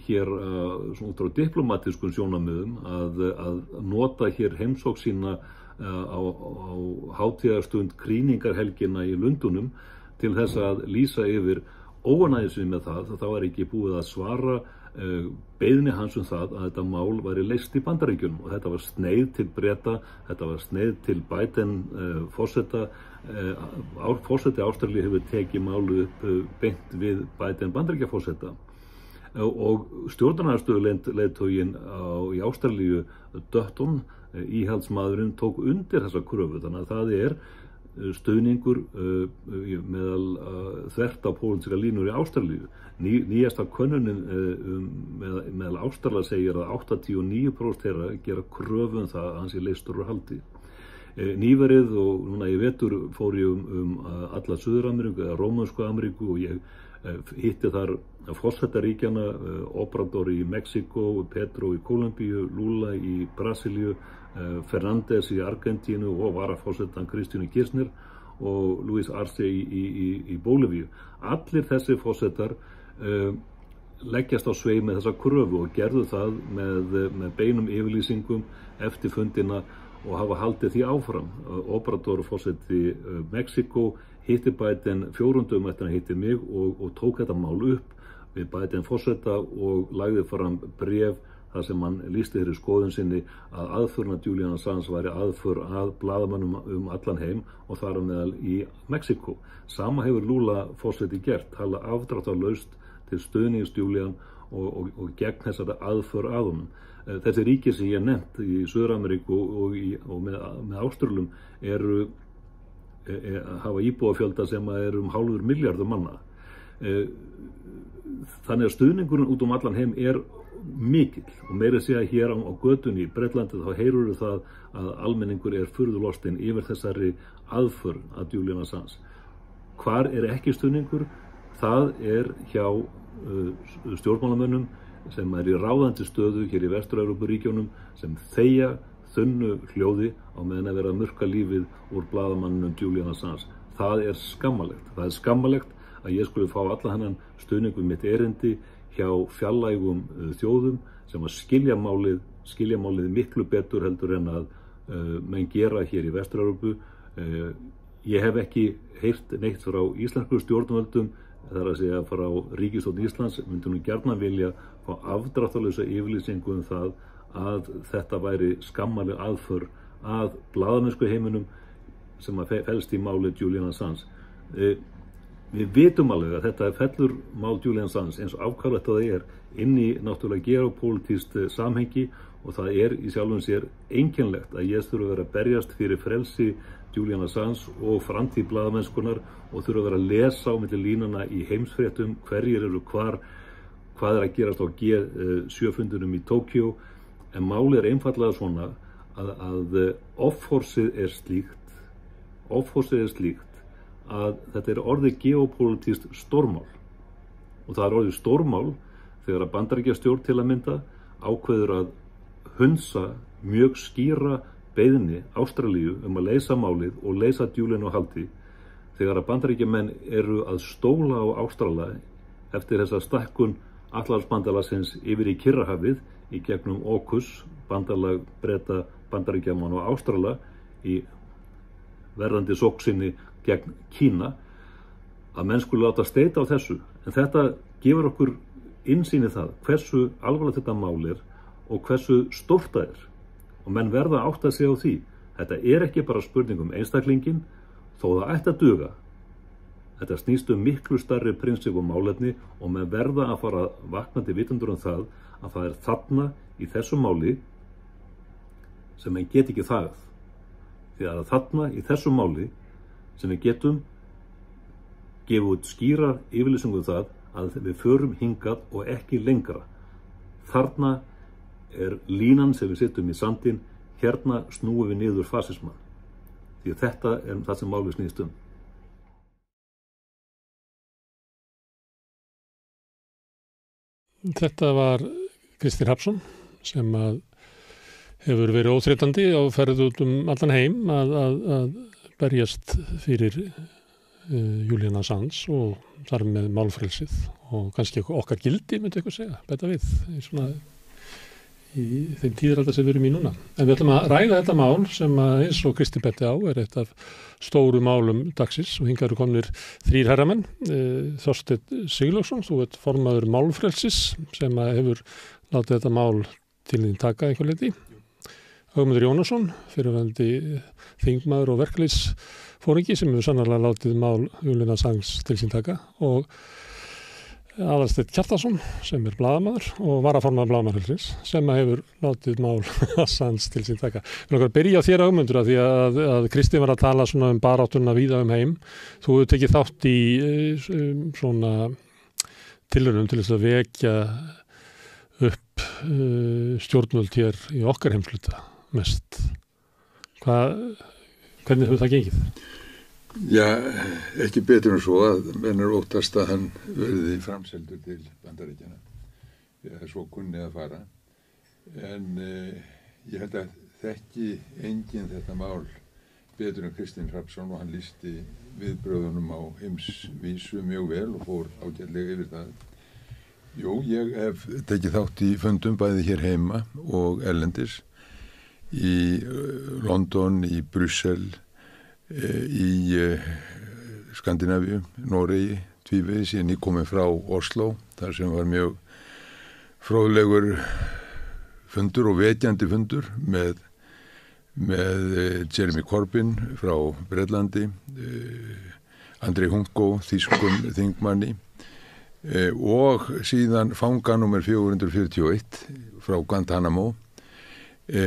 hér út frá diplomatískum sjónarmiðum að nota hér heimsókn sína á hátíðarstund krýningarhelgina í Lundúnum til þess að lýsa yfir óánægju sinni með það ekki búið að svara beiðni hans það að þetta mál væri leyst í Bandaríkjunum og þetta var sneið til Breta, þetta var sneið til Biden forseta. Forseti Ástralíu hefur tekið málu upp beint við Biden Bandaríkjaforseta og stjórnarandstöðuleiðtoginn í Ástralíu, Dutton, íhaldsmaðurinn, tók undir þessa kröfu, þannig að það stuðningur þvert á pólitískar línur í Ástralíu. Nýjasta könnunin meðal Ástrala segir að 89% þeirra gera kröfu það að hann sé leystur úr haldi. Nýverið og núna í vetur fór ég alla Suður-Ameríku eða Rómönsku Ameríku og ég hitti þar forsetaríkjana, Obrador í Mexíkó, Petro í Kólumbíu, Lula í Brasilíu, Fernández í Argentínu og varaforsetan Kristínu Kirchner og Luis Arce í Bólivíu. Allir þessi forsetar leggjast á sveig með þessa kröfu og gerðu það með beinum yfirlýsingum eftir fundina og hafa haldið því áfram. Obrador forseti Mexíkó hitti Biden 4 dögum eftir að hitti mig og tók þetta mál upp við Biden forseta og lagði fram bréf þar sem hann lýsti þeirri skoðun sinni að aðförna Julian Assange væri aðför að blaðamönnum allan heim og þar á meðal í Mexíkó. Sama hefur Lula forseti gert, tala afdráttarlaust til stuðnings Julian og gegn þessari aðför að honum. Þessi ríki sem ég nefnt í Suður-Ameríku og með Áströlum hafa íbúafjölda sem er 0,5 milljarður manna. Þannig að stuðningurinn út allan heim er mikill og meira segja hér á götunni í Bretlandi þá heyrur það að almenningur er furðulostinn yfir þessari aðför að Julian Assange. Hvar er ekki stuðningur? Það er hjá stjórnmálamönnum sem er í ráðandi stöðu hér í Vestur-Evrópuríkjunum sem þegja þunnu hljóði á meðan að vera að murka lífið úr blaðamannunum Julian Assange. Það er skammalegt. Það er skammalegt að ég skuli fá alla hennan stuðning við mitt erindi hjá fjarlægum þjóðum sem að skilja málið miklu betur heldur en að menn gera hér í Vestur-Evrópu. Ég hef ekki heyrt neitt frá íslensku stjórnvöldum, þar að segja frá ríkisstjórn Íslands, myndi nú gjarnan vilja fá afdráttarlausa yfirlýsingu það að þetta væri skammaleg aðför að blaðamennsku heiminum sem að felst í máli Julian Assange. Við vitum alveg að þetta fellur mál Julian Assange eins og ákvarðlegt að það er inn í náttúrulega geopólitískt samhengi og það er í sjálfum sér einkennlegt að ég þurfa að vera að berjast fyrir frelsi Julian Assange og framtíð blaðamennskunar og þurfa að vera að lesa á milli línana í heimsfréttum hverjir eru hvað er að gerast á G7-fundunum í Tókíó. En málið er einfallega svona að offorsið er slíkt að þetta er orðið geopólitískt stórmál og það er orðið stórmál þegar að Bandaríkjastjórn til að mynda ákveður að hunsa mjög skýra beiðni Ástralíu að leysa málið og leysa Julian á haldi þegar að Bandaríkjamenn eru að stóla á Ástrala eftir þessa stækkun Atlantshafsbandalagsins yfir í Kyrrahafið í gegnum AUKUS, bandalag Breta, Bandaríkjamanna og Ástrala í verðandi sóksinni gegn Kína, að menn skuli láta steita á þessu. En þetta gefur okkur innsýn í það hversu alvarlegt þetta mál er og hversu stórt það er. Og menn verða að átta sig á því. Þetta er ekki bara spurning einstaklingin, þó það ætti að duga. Þetta snýst miklu stærri prinsip og málefni og menn verða að fara vaknandi vitundur það að það er þarna í þessu máli sem menn get ekki þagað. Því að þarna í þessu máli sem við getum gefið út skýra yfirlýsingu það að við förum hingað og ekki lengra. Þarna er línan sem við setjum í sandinn, hérna snúum við niður fasismann. Því að þetta er það sem málið snýst um. Þetta var Kristinn Hrafnsson sem að hefur verið óþreytandi á ferð út allan heim að berjast fyrir Julian Assange og þar með málfrelsið og kannski okkar gildi, myndi eitthvað segja, bæta við í þeim tíðaralda sem við erum í núna. En við ætlum að ræða þetta mál sem eins og Kristinn benti á er eitt af stóru málum dagsins og hingað eru komnir 3 herramenn. Þorsteinn Sigurlaugsson, þú ert formaður málfrelsis sem hefur látið þetta mál til þín taka einhver leyti. Ögmundur Jónasson, fyrirverandi þingmaður og verkalýðsforingi sem hefur sannarlega látið mál Julian Assange til sín taka og Aðalsteinn Kjartansson sem er blaðamaður og varaformaður blaðamannafélagsins sem hefur látið mál Assange til sín taka. Við erum að byrja á þér Ögmundur af því að Kristinn var að tala svona baráttuna víða heim. Þú hefur tekið þátt í svona tilraunum til þess að vekja upp stjórnvöld hér í okkar heimshluta mest. Hvernig hefur það gengið? Já, ekki betur en svo að menn er óttast að hann verði framseldur til Bandaríkjanna. Það er svo kunni að fara. En ég held að þekki enginn þetta mál betur en Kristinn Hrafnsson og hann lýsti viðbröðunum á heimsvísu mjög vel og fór ágætlega yfir það. Jú, ég hef tekið þátt í fundum bæði hér heima og erlendis í London, í Brussel, í Skandinavíu, Noregi, tvívegis, ég nýkomið frá Oslo, þar sem var mjög fróðlegur fundur og vekjandi fundur með Jeremy Corbyn frá Bretlandi, Andrei Hunko, þýskum þingmanni og síðan fanga númer 441 frá Guantanamo,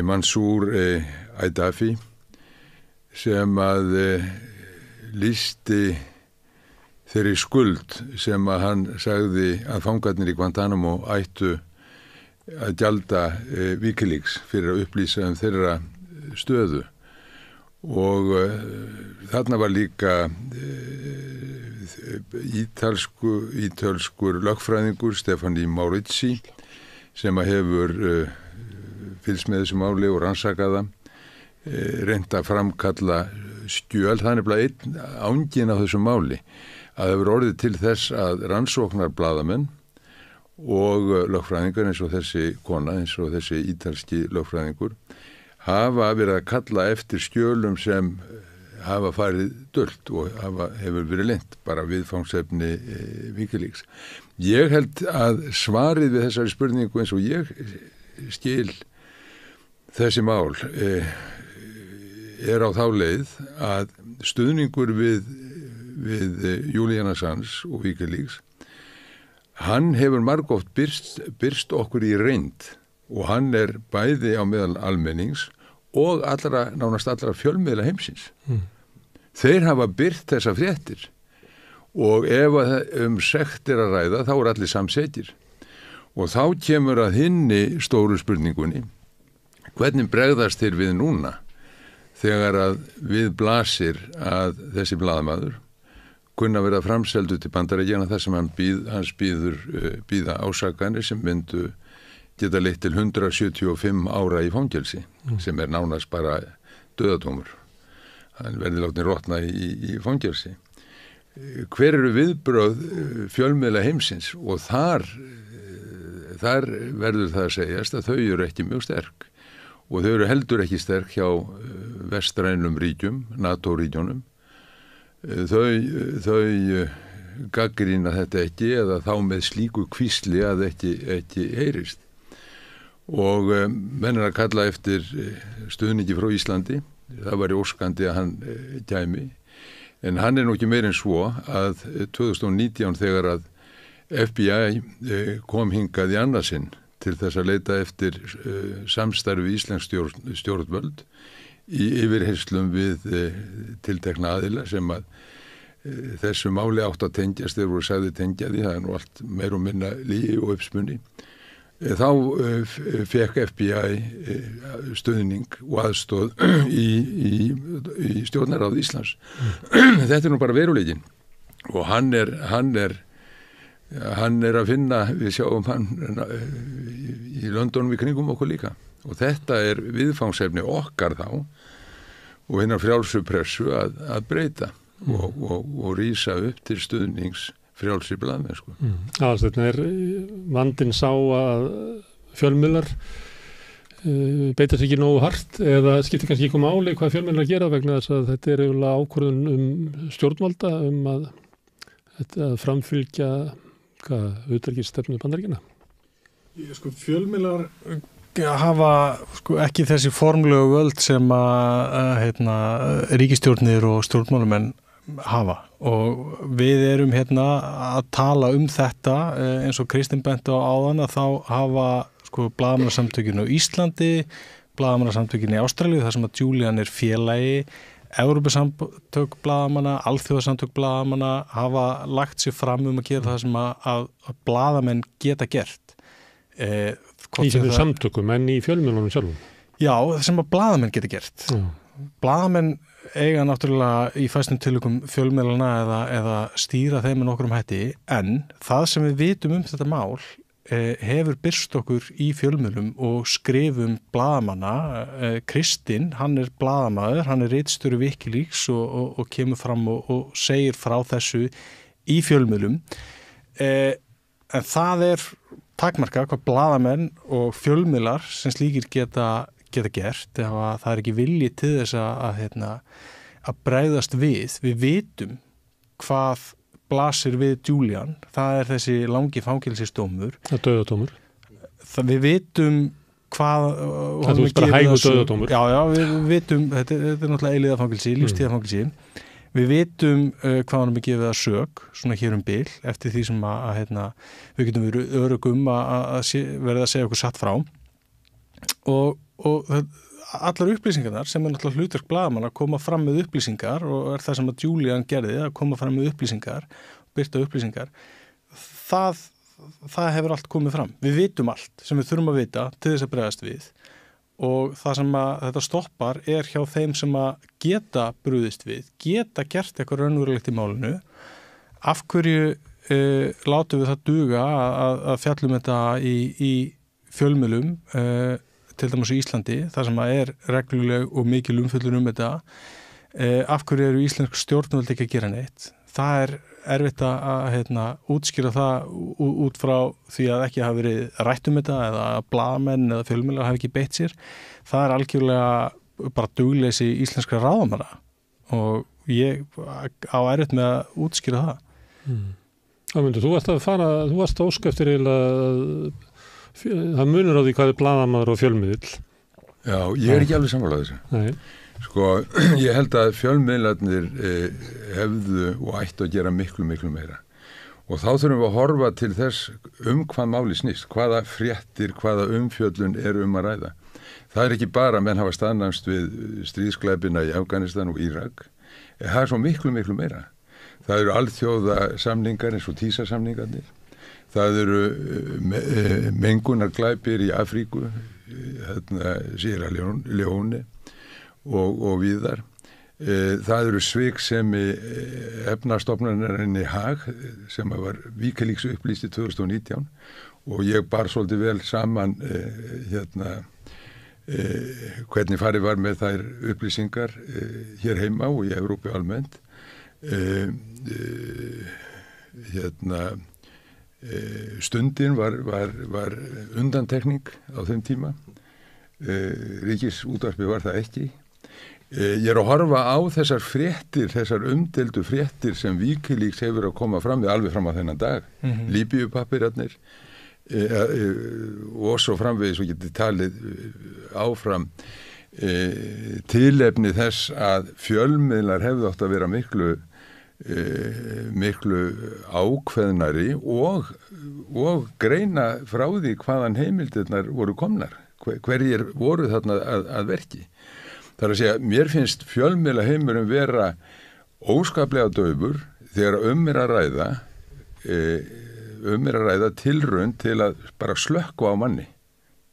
Mansour Gaddafi, sem að lýsti þeirri skuld sem að hann sagði að fangarnir í Guantanamo ættu að gjalda Wikileaks fyrir að upplýsa þeirra stöðu og þarna var líka ítölskur lögfræðingur Stefani Maurizi sem að hefur fylgst með þessu máli og rannsakaða reynt að framkalla skjöl, það er bara einn ángin á þessu máli að það hefur orðið til þess að rannsóknar blaðamenn og lögfræðingar eins og þessi kona, eins og þessi ítalski lögfræðingur hafa verið að kalla eftir skjölum sem hafa farið dult og hefur verið leynt bara viðfangsefni Wikileaks. Ég held að svarið við þessari spurningu eins og ég skil þessi mál er á þá leið að stuðningur við Julian Assange og Wikileaks, hann hefur margoft birst okkur í reynd og hann er bæði á meðal almennings og nánast allra fjölmiðla heimsins. Þeir hafa byrt þessa fréttir og ef sektir að ræða þá er allir samsekir og þá kemur að hinni stóru spurningunni, hvernig bregðast þeir við núna þegar að við blasir að þessi blaðamaður kunna vera framseldu til Bandaríkjanna þar sem hans bíða ásakanir sem myndu geta leitt til 175 ára í fangelsi sem er nánast bara dauðadómur. Hann verði látinn rotna í fangelsi. Hver eru viðbrögð fjölmiðla heimsins og þar verður það að segjast að þau eru ekki mjög sterk og þau eru heldur ekki sterk hjá vestrænum ríkjum, NATO-ríkjónum. Þau gagnrýna þetta ekki eða þá með slíku hvísli að ekki heyrist. Og menn er að kalla eftir stuðningi frá Íslandi, það var óskandi að hann kæmi, en hann er nú ekki meir en svo að 2019 þegar að FBI kom hingað í annað sinn til þess að leita eftir samstarfi íslensk stjórnvöld í yfirheyrslum við tiltekna aðila sem að þessu máli átt að tengjast, þeir voru sagði tengja því, það er nú allt meir og minna lygi og uppspunni. Þá fekk FBI stuðning og aðstoð í stjórnarráð Íslands. Þetta er nú bara veruleikinn og hann er að finna, við sjáum hann í Londonum í kringum okkur líka og þetta er viðfangsefni okkar þá og hinnar frjálsu pressu að breyta og rísa upp til stuðnings frjálsi blaðmennsku. Þetta er vandinn sá að fjölmiðlar beita sig ekki nógu hart eða skiptir kannski ekki máli hvað fjölmiðlar gera vegna þess að þetta er eiginlega ákvörðun stjórnvalda að framfylgja utanríkisstefnu Bandaríkjanna. Fjölmiðlar hafa ekki þessi formlegu völd sem að ríkisstjórnir og stjórnmálumenn hafa og við erum að tala þetta eins og Kristinn benti á áðan að þá hafa blaðamannasamtökin á Íslandi, blaðamannasamtökin í Ástralíu þar sem að Julian er félagi, Evrópusamtök blaðamanna, alþjóðasamtök blaðamanna hafa lagt sig fram að gera það sem að blaðamenn geta gert. Í þessu samtökum en í fjölmiðlunum sjálfum? Já, það sem að blaðamenn geta gert. Blaðamenn eiga náttúrulega í fæstum tilvikum fjölmiðlana eða stýra þeim með nokkrum hætti, en það sem við vitum þetta mál hefur birst okkur í fjölmiðlum og skrifum blaðamanna. Kristinn, hann er blaðamaður, hann er ritstjóri Wikileaks og kemur fram og segir frá þessu í fjölmiðlum. En það er takmarka hvað blaðamenn og fjölmiðlar sem slíkir geta gert ef að það ekki vilji til þess að bregðast við. Við vitum hvað blasir við Julian, það þessi langi fangelsisdómur. Það dauðadómur. Við vitum hvað... Það er bara hægur dauðadómur. Já, við vitum, þetta náttúrulega eilíðafangelsi, lífstíðafangelsi. Við vitum hvað hann gefið að sök, svona hér bil, eftir því sem að við getum verið örugum að verða að segja okkur satt frá. Og allar upplýsingarnar sem náttúrulega hlutverk blaðamanna að koma fram með upplýsingar og það sem að Julian gerði að koma fram með upplýsingar, birta upplýsingar, það hefur allt komið fram. Við vitum allt sem við þurfum að vita til þess að bregðast við. Og það sem að þetta stoppar hjá þeim sem að geta brugðist við, geta gert eitthvað raunverulegt í málinu. Af hverju látum við það duga að fjallum þetta í fjölmiðlum, til dæmis í Íslandi, þar sem að regluleg og mikil umfjöllun þetta. Af hverju eru íslensk stjórnvöld ekki að gera neitt? Það erfitt að útskýra það út frá því að ekki hafi verið rætt þetta eða blaðamenn eða fjölmiðlar hafi ekki beitt sér. Það algjörlega bara dugleysi íslenskra ráðamanna og ég á erfitt með að útskýra það. Ámundur, þú varst að óska eftir það munur á því hvað blaðamaður og fjölmiðill. Já, ég ekki alveg sammála þessu. Nei. Sko, ég held að fjölmiðlarnir hefðu og ættu að gera miklu meira. Og þá þurfum við að horfa til þess hvað máli snýst, hvaða fréttir, hvaða umfjöllun að ræða. Það ekki bara menn hafa staðnæmst við stríðsglæpina í Afganistan og Írak. Það svo miklu meira. Það eru alþjóða samningar eins og TISA-samningarnir. Það eru mengunarglæpir í Afríku, Sierra Leone og víðar. Það eru svik sem efnastofnunarinn í Haag sem var Wikileaks upplýst í 2019 og ég bar svolítið vel saman hvernig farið var með þær upplýsingar hér heima og í Evrópu almennt. Stundin var undantekning á þeim tíma. Ríkisútvarpið var það ekki. Ég að horfa á þessar fréttir, þessar umdeldu fréttir sem Wikileaks hefur að koma fram við alveg fram á þennan dag. Líbíupappirarnir og svo framvegis og getið talið áfram tilefni þess að fjölmiðlar hefðu átt að vera miklu ákveðnari og greina frá því hvaðan heimildirnar voru komnar. Hverjir voru þarna að verki. Það að segja, mér finnst fjölmiðla heimurinn vera óskaplega daufur þegar að ræða tilraun til að bara slökkva á manni,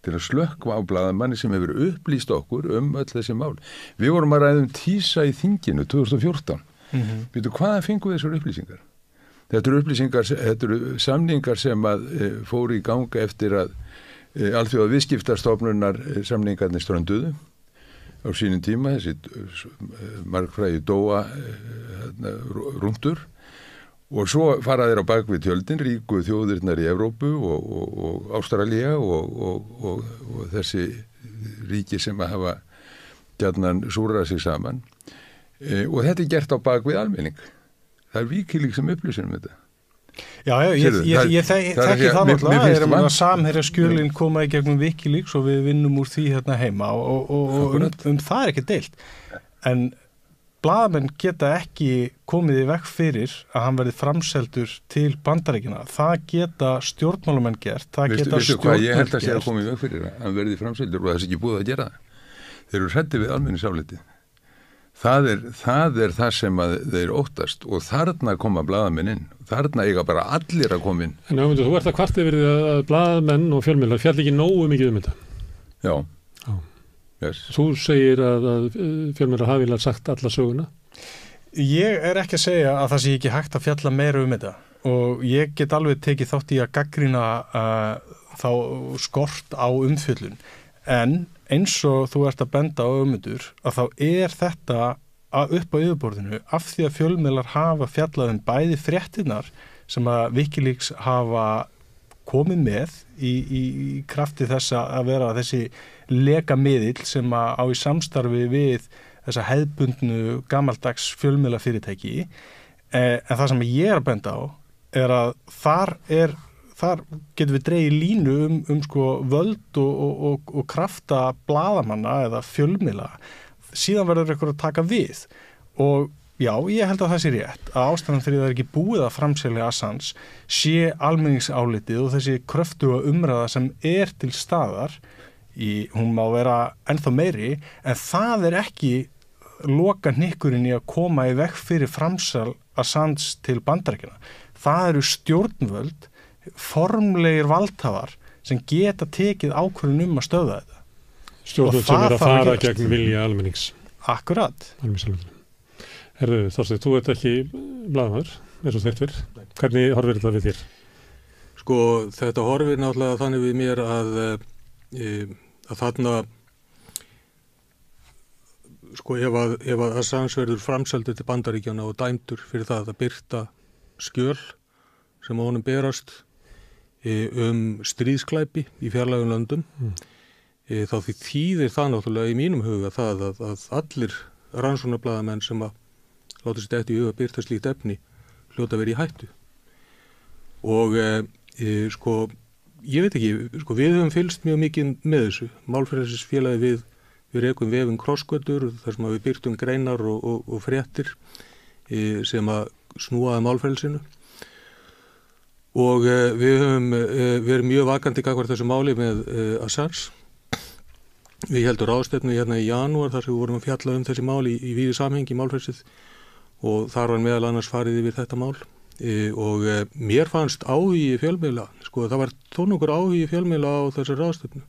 til að slökkva á blaðamanni sem hefur upplýst okkur öll þessi mál. Við vorum að ræða TISA í þinginu 2014. Veitu, hvaðan fengu þessar upplýsingar? Þetta eru samningar sem að fóru í ganga eftir að alþjóða viðskiptastofnunar samningarnir strönduðu á sínum tíma, þessi margfrægi Dóa rúndur og svo fara þeir á bak við tjöldin, ríku þjóðirnar í Evrópu og Ástralía og þessi ríki sem að hafa gjarnan súrað sig saman og þetta gert á bak við almenning. Það Wikileaks sem upplýsir þetta. Já, ég þekki það náttúrulega, samherja skjölin koma í gegnum Wikileaks og við vinnum úr því hérna heima og það ekki deilt. En blaðamenn geta ekki komið í veg fyrir að hann verði framseldur til Bandaríkjanna. Það geta stjórnmálamenn gert, það geta stjórnvöld gert. Ég held að sé að komið í veg fyrir að hann verði framseldur og það ekki búið að gera það. Þeir eru hræddir við almenningsálitið. Það er það sem að þeir óttast og þarna koma blaðamenn inn. Þarna eiga bara allir að koma inn. En þú ert að kvarta yfir að blaðamenn og fjölmiðlar fjall ekki nógu mikið þetta. Já. Yes. Þú segir að fjölmiðlar hafi sagt alla söguna. Ég ekki að segja að það sé ekki hægt að fjalla meira þetta og ég get alveg tekið þátt í að gagnrýna þá skort á umfjöllun. En eins og þú ert að benda á Ögmundur að þá þetta upp á yfirborðinu af því að fjölmiðlar hafa fjallað bæði fréttirnar sem að Wikileaks hafa komið með í krafti þess að vera þessi lekamiðill sem á í samstarfi við þessa hefðbundnu gamaldags fjölmiðlafyrirtæki. En það sem ég að benda á að þar getum við dregið línu sko völd og krafta blaðamanna eða fjölmiðla. Síðan verður eitthvað að taka við og já, ég held að það sé rétt að ástæðan fyrir það ekki búið að framselja Assange sé almenningsálitið og þessi kröftuga umræða sem til staðar hún má vera ennþá meiri en það ekki loka hnykkurinn í að koma í veg fyrir framsal Assange til Bandaríkjanna. Það eru stjórnvöld, formlegir valdhafar sem geta tekið ákvörðun að stöðva þetta. Stjórnvöld sem að fara gegn vilja almennings. Akkurat. Almenningsálitinu. Herðu, Þorsteinn, þú ert ekki blaðamaður, eins og þitt fyrr. Hvernig horfir þetta við þér? Sko, þetta horfir náttúrulega þannig við mér að þarna, sko, ef að Assange verður framseldur til Bandaríkjanna og dæmdur fyrir það að birta skjöl sem á honum berast stríðsklæpi í fjarlægum löndum, þá því þýðir það náttúrulega í mínum huga það að allir rannsóknarblaðamenn sem að láta sér þetta í huga birta slíkt efni hljóta verið í hættu. Og sko, ég veit ekki, sko, við höfum fylgst mjög mikið með þessu. Málfrelsisfélagi við rekum vefum krossgötur þar sem við birtum greinar og fréttir sem að snúaði málfrelsinu. Og við höfum verið mjög vakandi gagnvart þessu máli með Assange. Við heldum ráðstefnu hérna í janúar þar sem við vorum að fjalla þessi mál í víðu samhengi málfrelsið og þar var meðal annars farið yfir þetta mál og mér fannst áhugi fjölmiðla, sko það var þó nokkur áhugi fjölmiðla á þessari ráðstefnu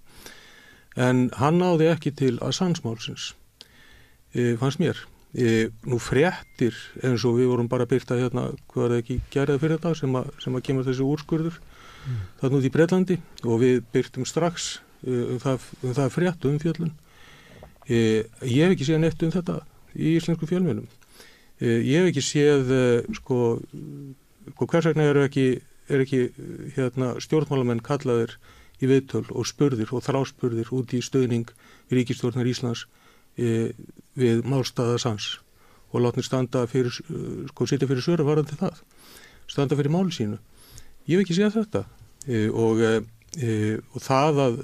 en hann náði ekki til Assange málsins, fannst mér. Nú fréttir eins og við vorum bara að birta hérna, hvað var það ekki gerðið fyrir þetta sem að kemur þessi úrskurður þarna út í Bretlandi og við birtum strax það frétt umfjöllun. Ég hef ekki séð neitt þetta í íslensku fjölmiðlum. Ég hef ekki séð, hvers vegna er ekki hérna, stjórnmálamenn kallaðir í viðtöl og spurðir og þráspurðir út í stuðning ríkisstjórnar Íslands við málstað Assange og látnir standa fyrir, sitja fyrir svöru varðandi það, standa fyrir máli sínu. Ég hef ekki séð þetta og það að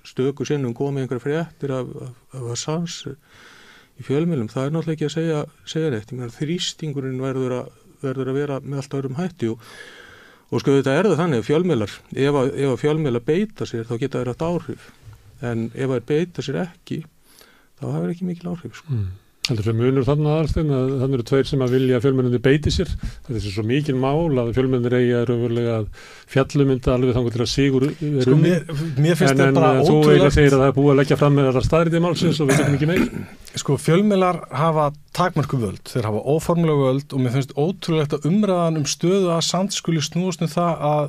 stöku sinnum komið einhverja fréttir af Assange í fjölmiðlum, það náttúrulega ekki að segja neitt. Ég meina þrýstingurinn verður að vera með allt öðrum hætti og sko þetta það þannig að fjölmiðlar, ef að fjölmiðlar beita sér þá geta þeir haft áhrif en ef þeir beita sér ekki þá hafa þeir ekki mikil áhrif sko. Heldur sem munur þannig aðalsteinn að þannig eru tveir sem að vilja að fjölmiðlarnir beiti sér. Þetta er svo mikil mál að fjölmiðlarnir eigi að raunverulega að fjallumynda alveg þangur til að sigur sko, mér finnst þetta bara ótrúlegt. En þú eiginlega segir að það er búið að leggja fram með þessar staðrindið málsins og við veitum ekki meir. Sko fjölmiðlar hafa takmörku völd, þeir hafa óformlega völd og mér finnst ótrúlegt að umræðan stöðu að Assange skuli snúast það að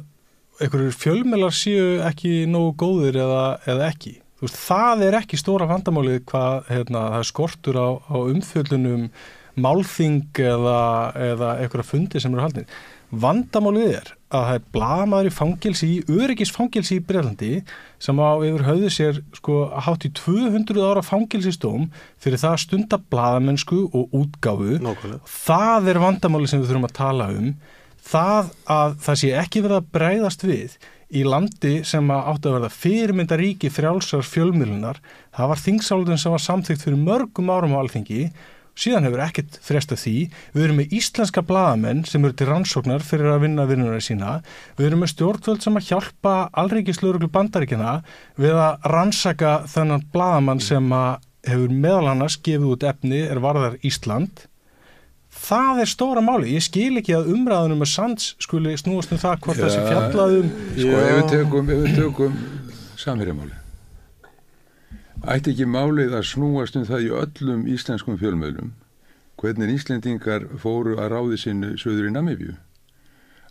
einhverjir fjölmiðlar séu ekki nógu góðir eða ekki. Þú veist, það er ekki stóra vandamálið hvað það er skortur á umfjöllunum málþing eða einhverja fundi sem eru haldin. Vandamálið að það er blaðamaður í fangelsi, öryggisfangelsi í Bretlandi sem á yfir höfðu sér hátt í 200 ára fangelsisdóm fyrir það að stunda blaðamennsku og útgáfu. Nákvæmlega. Það er vandamálið sem við þurfum að tala það að það sé ekki verið að bregðast við í landi sem átti að verða fyrirmyndaríki frjálsar fjölmiðlunar. Það var þingsályktun sem var samþykkt fyrir mörgum árum á Alþingi. Síðan hefur ekkert frestað því. Við erum með íslenska blaðamenn sem eru til rannsóknar fyrir að vinna vinnuna sína. Við erum með stjórnvöld sem að hjálpa alríkislögreglu Bandaríkjanna við að rannsaka þennan blaðamann sem hefur meðal annars gefið út efni varðar Ísland. Það er stóra máli. Ég skil ekki að umræðunum með Assange skuli snúast það hvort þessi fjallaðum. Sko, ef við tökum Samherjamáli. Ætti ekki málið að snúast það í öllum íslenskum fjölmiðlum hvernig Íslendingar fóru að ráði sinni söður í Namibíu.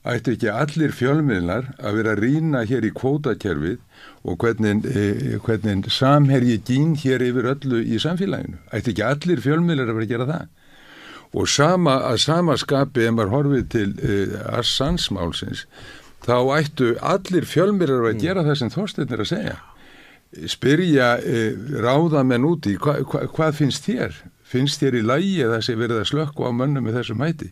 Ætti ekki allir fjölmiðlar að vera að rýna hér í kvótakerfið og hvernig Samherji gín hér yfir öllu í samfélaginu. Ætti ekki allir fjölmiðlar að vera að gera það. Og sama skapi ef maður horfið til Assange málsins þá ættu allir fjölmiðlar að gera það sem Þorsteinn er að segja. Spyrja ráðamenn út í hvað finnst þér? Finnst þér í lagi að það sé verið að slökkva á mönnum með þessum hætti?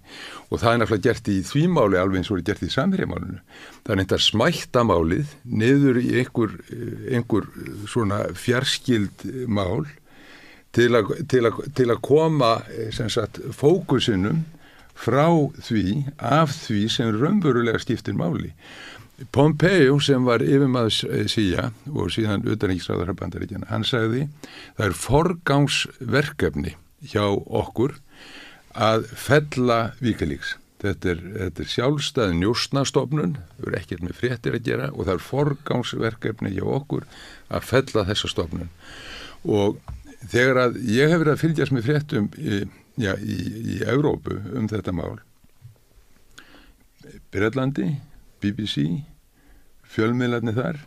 Og það er náttúrulega gert í því máli alveg eins og er gert í Samherjamálinu. Það er neitt að smætta málið niður í einhver svona fjarskild mál til að koma sem sagt fókusinum frá af því sem raunverulega skiptir máli. Pompeo sem var yfirmaður CIA og síðan utanríkisráðherra Bandaríkjanna, hann sagði það er forgangsverkefni hjá okkur að fella Wikileaks. Þetta er sjálfstæð njósnastofnun, það er ekkert með fréttir að gera og það er forgangsverkefni hjá okkur að fella þessa stofnun. Og þegar að ég hef verið að fylgjast með fréttum í Evrópu þetta mál, Bretlandi, BBC, fjölmiðlarnir þar,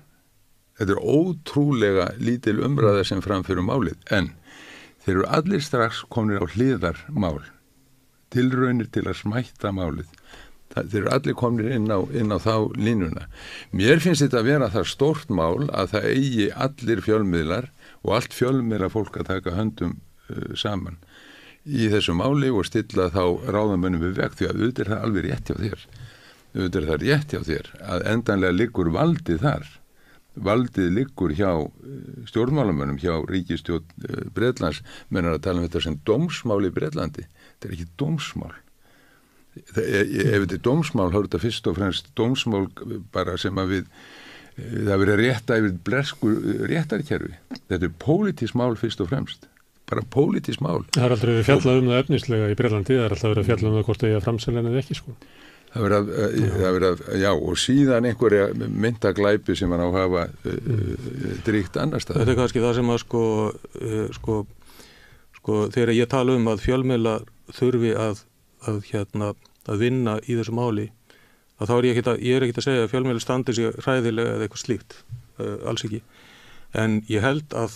þetta er ótrúlega lítil umræða sem framfyrir málið, en þeir eru allir strax komnir á hliðarmál, tilraunir til að smætta málið. Þeir eru allir komnir inn á þá línuna. Mér finnst þetta að vera það stórt mál að það eigi allir fjölmiðlar og allt fjölmiðla fólk að taka höndum saman í þessu máli og stilla þá ráðamönnum við veg, því að auðvitað er það alveg rétt hjá þér. Auðvitað er það rétt hjá þér að endanlega liggur valdið þar. Valdið liggur hjá stjórnmálamönnum, hjá ríkisstjórn Bretlands, menn að tala um þetta sem dómsmál í Bretlandi. Þetta er ekki dómsmál. Ef þetta er dómsmál, þá er þetta fyrst og fremst dómsmál bara sem að það verið rétta yfir bresku réttarkerfi. Þetta er pólitískt mál fyrst og fremst. Bara pólitískt mál. Það er aldrei verið fjallað það efnislega í Bretlandi, það er alltaf verið fjallað það hvort það er framseljan eða ekki, sko. Það verið að, já, og síðan einhverja myndaglæpi sem hann á að hafa dríkt annar stað. Þetta er kannski það sem að sko þegar ég tala að fjölmiðlar þurfi að vinna í þessu máli, að þá ég er ekki að segja að fjölmiðlar standi sig hræðilega eða eitthvað slíkt, alls ekki. En ég held að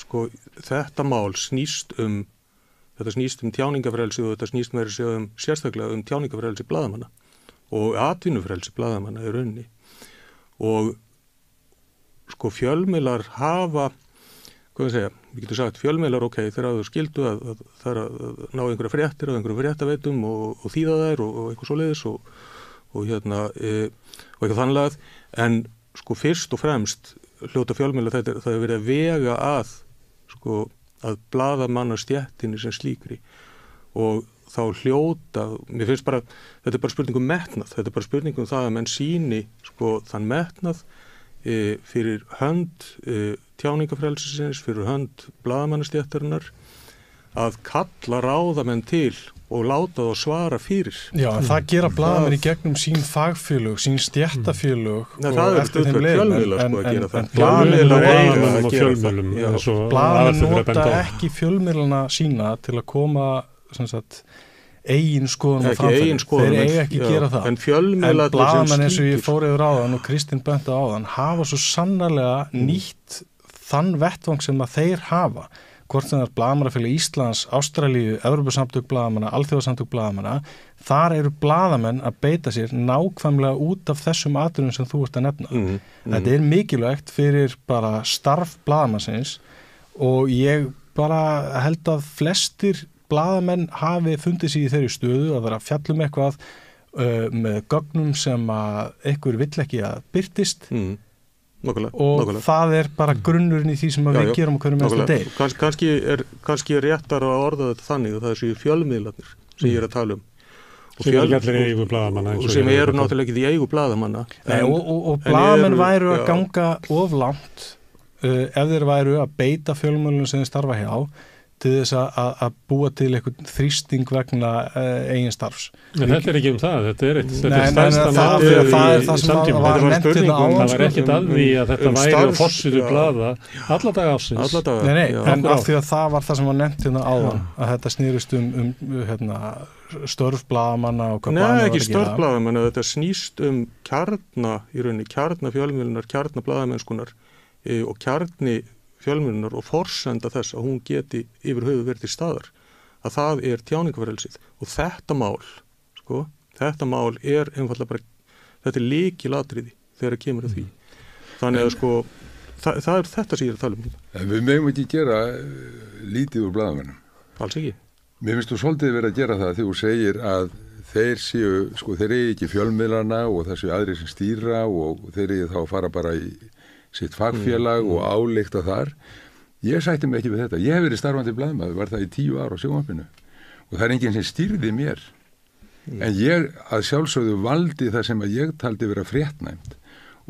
sko þetta mál snýst um tjáningafrelsi og þetta snýst meira sérstaklega tjáningafrelsi blaðamanna og atvinnufrelsi blaðamanna í rauninni. Og sko fjölmiðlar hafa, við getum sagt fjölmiðlar, þeir hafa skildu að það er að ná einhverja fréttir og einhverjum fréttaveitum og þýða þær og eitthvað svoleiðis og eitthvað þannlega, en sko fyrst og fremst hljóta fjölmiðlar það er verið að vega að blaðamannastjettinni sem slíkri og þá hljóta, mér finnst bara, þetta er bara spurning um metnað, þetta er bara spurning um það að menn sýni þann metnað fyrir hönd tjáningafrelsisins, fyrir hönd blaðamannastjettarinnar að kalla ráðamenn til og láta þá svara fyrir. Já, það gera blaðamenn í gegnum sín fagfélög, sín stjættafélög og eftir þeim leiðum en blaðamenn nota ekki fjölmiðlana sína til að koma eigin skoðun og framfæri. Þeir eiga ekki að gera það. En blaðamenn eins og ég fór yfir áðan og Kristinn benti á áðan hafa svo sannarlega nýtt þann vettvang sem að þeir hafa. Hvort sem það er Blaðamannafélag Íslands, Ástralíu, Evrópusamtök blaðamanna, Alþjóðasamtök blaðamanna, þar eru blaðamenn að beita sér nákvæmlega út af þessum atriðum sem þú ert að nefna. Þetta er mikilvægt fyrir bara starf blaðamannsins og ég bara held að flestir blaðamenn hafi fundið sig í þeirri stöðu að vera að fjalla eitthvað með gögnum sem að einhver vill ekki að birtist. Nákvæmlega. Það er bara grunnurinn í því sem við gerum á hverjum einasta degi. Kannski er réttar að orða þetta þannig að það er séu fjölmiðlarnir sem ég er að tala um. Sem eru allir í eigu blaðamanna. Og sem eru náttúrulega ekki í eigu blaðamanna. Og blaðamenn væru að ganga of langt ef þeir væru að beita fjölmiðlunum sem þeir starfa hjá til þess að búa til eitthvað þrýsting vegna eigin starfs. En þetta er ekki það, þetta er stærsta málið í samtíma. Það var ekkert að því að þetta væri á forsíðu blaða alla daga ársins. En af því að það var það sem var nefnt hérna áðan, að þetta snýrist störf blaðamanna og hvað blaðamanna var að gera. Nei, ekki störf blaðamanna, þetta snýst kjarna fjölmiðlunar, kjarna blaðamennskunar og kjarni fjölmiðlunar og forsenda þess að hún geti yfir höfuð verið til staðar, að það er tjáningafrelsið og þetta mál er einfallega bara, Þetta er lykilatriði þegar kemur að því. Þannig að sko, það er þetta sem ég er að tala um. En við megum ekki gera lítið úr blaðamönnum. Alls ekki. Mér finnst þú svolítið verið að gera það þegar þú segir að þeir séu, sko, þeir eigi ekki fjölmiðlana og það séu aðrir sem stýra og þeir eigi þá að fara bara í sitt fagfélag og álykta þar. Ég sætti mig ekki við þetta. Ég hef verið starfandi blaðamaður, var það í 10 ár á sjónvarpinu og það er enginn sem stýrði mér. En ég að sjálfsögðu valdi það sem að ég taldi vera fréttnæmt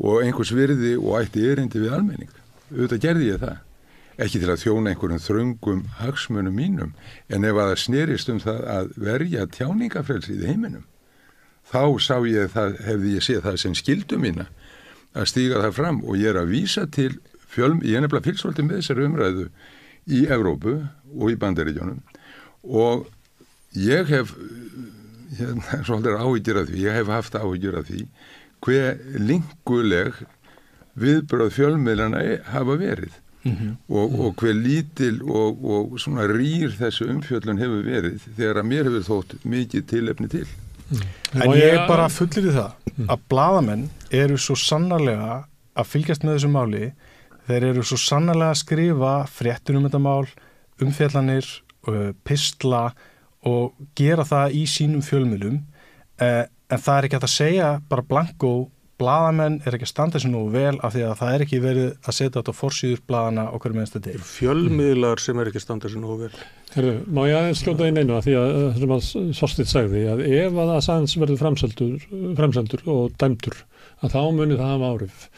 og einhvers virði og ætti erindi við almenning. Auðvitað gerði ég það. Ekki til að þjóna einhverjum þröngum hagsmunum mínum, en ef að það snerist það að verja tjáningafrelsið í heiminum, þá sá ég það, hefði ég séð það sem skyldu mína að stíga það fram og ég er að vísa til ég er nefnilega fylgsvoltið með þessari umræðu í Evrópu og í Bandaríkjunum og ég hef svolítið áhyggjur af því, ég hef haft áhyggjur af því hver linguleg viðbröð fjölmiðlana hafa verið og hver lítil og svona rýr þessu umfjöllun hefur verið þegar að mér hefur þótt mikið tilefni til. En ég bara fullir í það að blaðamenn eru svo sannarlega að fylgjast með þessu máli, þeir eru svo sannarlega að skrifa fréttur um þetta mál, umfjallanir, pistla og gera það í sínum fjölmiðlum, en það er ekki hægt að segja bara blankó, blaðamenn er ekki að standa sér nógu vel af því að það er ekki verið að setja þetta á forsíður blaðana og hverju mennsta til. Fjölmiðlar sem er ekki að standa sér nógu vel. Herru, má ég aðeins skjóta inn einu að því að sem að Þorsteinn sagði að ef að Assange verður framseldur og dæmdur að þá muni það hafa áhrif.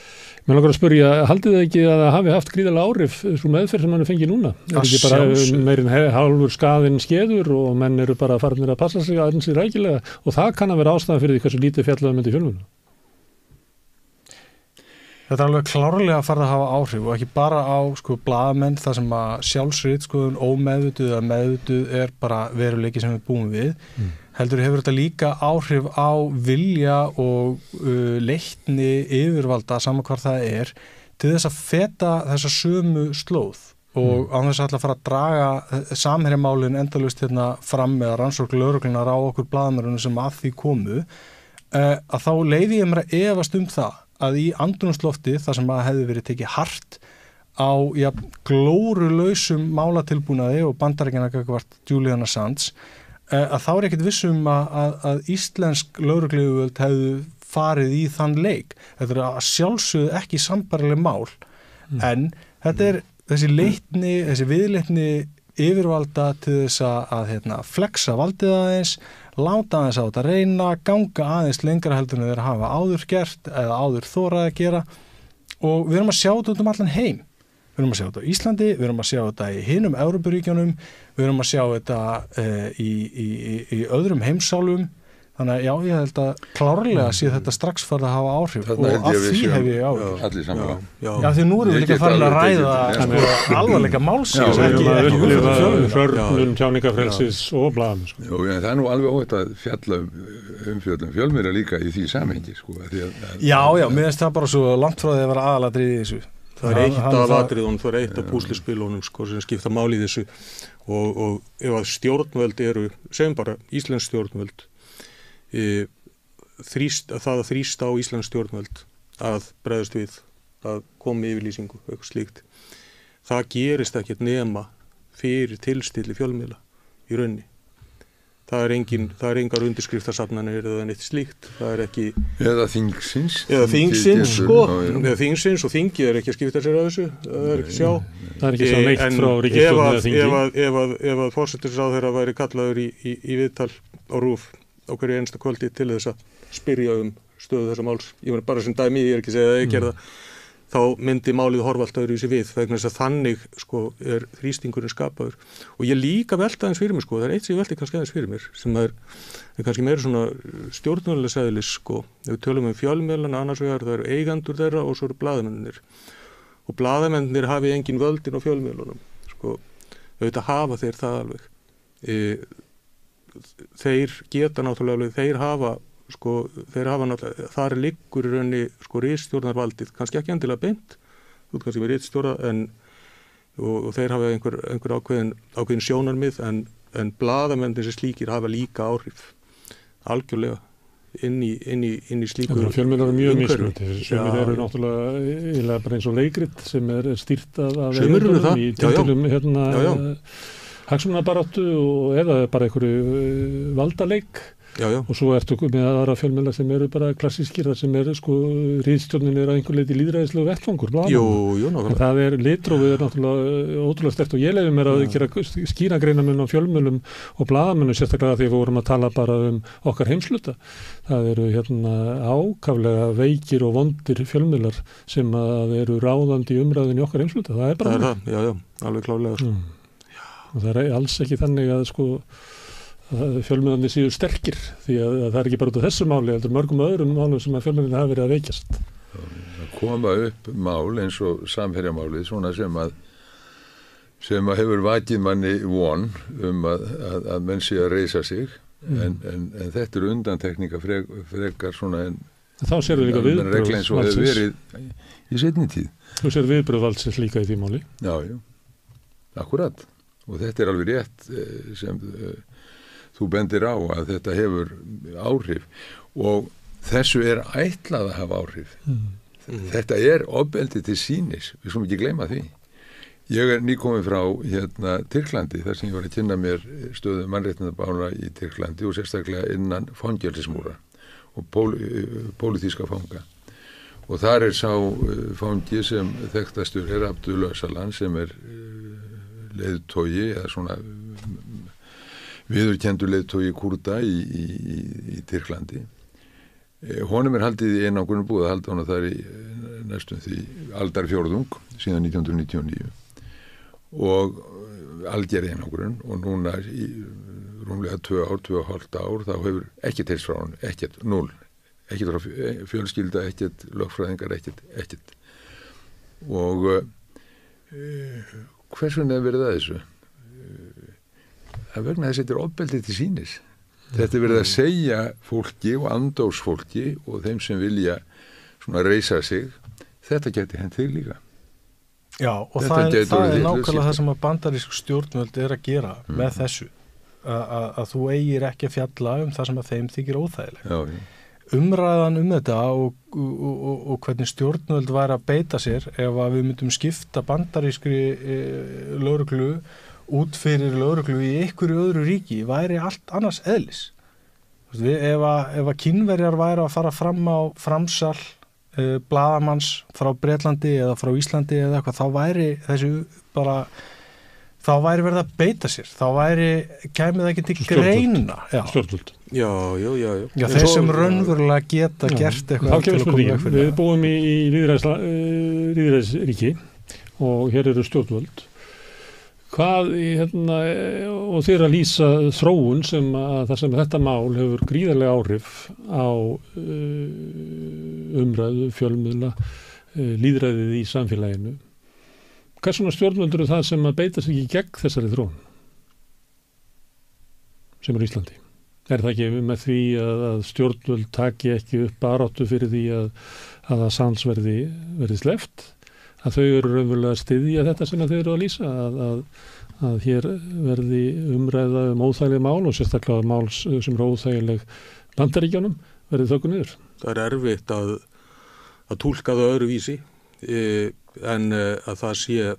Mér langar að spyrja, haldið þið ekki að það hafi haft gríðarlega áhrif svo meðferð sem hann er fengið núna? Er ekki bara meirinn hálfur skaðinn skeður og menn eru bara farinir að passa sig aðeins í rækilega og það kann að vera ástæða fyrir því hversu lítið fjallaði myndi fjölmiðlum? Þetta er alveg klárlega að fara að hafa áhrif og ekki bara á sko blaðamenn þar sem að sjálfsrit skoðun ómeðvituð eða meðvituð er bara veruleiki sem við búum við. Heldur hefur þetta líka áhrif á vilja og leikni yfirvalda saman hvar það er til þess að feta þessa sömu slóð og án þess að fara að draga samherjamálin endalaust hérna fram með rannsókn lögreglunar á okkur blaðamennunum sem að því komu að þá leiði ég mér að efast það að í andrúmslofti þar sem að hefði verið tekið hart á glórulausum málatilbúnaði og Bandaríkjanna gagnvart Julian Assange að þá er ekkert vissum að íslensk lögregluyfirvöld hefðu farið í þann leik. Þetta er að sjálfsögðu ekki sambærileg mál en þetta er þessi leitni, þessi viðleitni yfirvalda til þess að flexa valdið aðeins, láta aðeins á þetta reyna, ganga aðeins lengra heldur en þeir hafa áður gert eða áður þórað að gera og við erum að sjá þetta út um allan heim. Við erum að sjá þetta á Íslandi, við erum að sjá þetta í hinum Evrópuríkjunum, við erum að sjá þetta í öðrum heimsálfum. Þannig að já, ég held að klárlega sé þetta strax farið að hafa áhrif og af því hef ég áhrif. Allir sammála. Já, því nú erum við líka farin að ræða alvarleika málsins. Hrörnun, tjáningafrelsis og blaðamenn. Jú, en það er nú alveg óhætt að fjalla umfjöllum fjölmiðla líka í því samhengi. Já, mér finnst það bara svo langt frá því að vera aðalatriði í þessu. Það er eitt af atriðunum, það er eitt af púsluspilunum sem skipta máli í þessu og ef að stjórnvöld eru, segjum bara íslensk stjórnvöld, það að þrýsta á íslensk stjórnvöld að bregðast við, að koma með yfirlýsingu, eitthvað slíkt. Það gerist ekkert nema fyrir tilstilli fjölmiðla í raunni. Það er engar undirskriftarsafnanir eða neitt slíkt. Það er ekki... Eða þingsins. Eða þingsins, sko. Eða þingsins og þingið er ekki að skipta sér að þessu. Það er ekki sjá. Það er ekki svo neitt frá ríkisstjórn eða þingi. Ef að forsætisráðherra væri kallaður í viðtal á RÚV á hverju einsta kvöldi til þess að spyrja stöðu þessa máls. Ég meina bara sem dæmi, ég er ekki að segja að ég gerða. Þá myndi málið horfa allt öðru í sig við vegna þess að þannig sko er þrýstingurinn skapaður og ég líka velta aðeins fyrir mér sko, það er eitt sem ég velti kannski aðeins fyrir mér sem er kannski meira svona stjórnmálalega eðlis sko, ef við tölum fjölmiðlana annars vegar það eru eigendur þeirra og svo eru blaðamennir og blaðamennir hafi engin völdin á fjölmiðlunum sko, auðvitað hafa þeir það alveg þeir geta náttúrulega alveg, þeir hafa náttúrulega, þar liggur í rauninni sko ritstjórnarvaldið, kannski ekki endilega beint, þú kannski með ritstjóra og þeir hafa einhver ákveðin sjónarmið en blaðamennir sem slíkir hafa líka áhrif, algjörlega. inn í slíku fjölmiðlar eru mjög umhverfi. mismunandi. Sumir eru náttúrulega eiginlega bara eins og leikrit sem er stýrt af Sumir eru það, í tilfellum hagsmunabaráttu og eða bara einhverju valdaleik. Já. Og svo ertu með aðra fjölmiðla sem eru bara klassískir, þar sem eru ríðstjórnin er að einhver leiti lýðræðislegur vettvangur. Jú, nákvæmlega. En það litrófið er náttúrulega ótrúlega sterkt og ég leyfi mér að gera skýra greinamun á fjölmiðlum og blaðamönnum, sérstaklega því við vorum að tala bara okkar heimsluta. Það eru ákaflega veikir og vondir fjölmiðlar sem að eru ráðandi í umræðin í okkar heimsluta. Það er bara það. Já, alveg klárlega. Og það er alls ekki þannig að fjölmiðlarnir séu sterkir því að það er ekki bara út af þessu máli, heldur mörgum öðrum málum sem að fjölmiðlarnir hafa verið að veikjast. Það koma upp mál eins og samherjamálið, svona sem að hefur vakið manni von að menn sé að reisa sig, en þetta eru undantekninga frekar svona en þá sérðu líka viðbrögð eins og hefur verið í seinni tíð. Þú sér viðbrögð valdsins líka í því máli. Já, akkurat. Og þetta er alveg rétt sem þú bendir á að þetta hefur áhrif og þessu er ætlað að hafa áhrif. Þetta er ofbeldi til sýnis, við skulum ekki gleyma því. Ég er nýkominn frá Tyrklandi, þar sem ég var að kynna mér stöðu mannréttindabána í Tyrklandi og sérstaklega innan fangelsismúra og pólitíska fanga. Og þar er sá fangi sem þekktastur er Abdullah Öcalan sem er leiðtogi eða svona viðurkenndur leiðtogi Kúrda í Tyrklandi. Honum er haldið í einangrun, búið að halda hana þar í næstum því aldarfjórðung síðan 1999 og alger einangrun og núna í rúmlega 2,5 ár þá hefur ekkert heyrst frá hann, ekkert, 0. Ekkert frá fjölskylda, ekkert lögfræðingar, ekkert. Og hvers vegna verið það þessu? Það vegna þess að þetta er ofbeldið til sýnis. Þetta er verið að segja fólki og andósfólki og þeim sem vilja svona reisa sig, þetta geti hent þig líka. Já, og það er nákvæmlega það sem að bandarísk stjórnvöld er að gera með þessu, að þú eigir ekki að fjalla það sem að þeim þykir óþægileg. Já. Umræðan þetta og hvernig stjórnvöld væri að beita sér ef að við myndum skipta bandarískri lögreglu út fyrir lögreglu í einhverju öðru ríki væri allt annars eðlis. Ef að Kínverjar væri að fara fram á framsal blaðamanns frá Bretlandi eða frá Íslandi eða eitthvað, þá væri þessu bara, þá væri verið að beita sér, þá kæmi það ekki til greina. Stjórnvöld. Já. Þeir sem raunverulega geta gert eitthvað til að koma veg fyrir það. Við búum í lýðræðisríki og hér eru stjórnvöld. Hvað og þeir að lýsa þróun sem þetta mál hefur gríðarlega áhrif á umræðu, fjölmiðla, lýðræðið í samfélaginu. Hvers svona stjórnvöldur það sem að beita sig ekki gegn þessari þróun sem er í Íslandi? Er það ekki með því að stjórnvöld taki ekki upp baráttu fyrir því að Assange verði sleppt? Að þau eru raunverulega að styðja þetta sem þau eru að lýsa, að hér verði umræða óþægileg mál og sérstaklega mál sem eru óþægileg Bandaríkjunum verði þöggu niður. Það er erfitt að túlka það öðruvísi en að það sé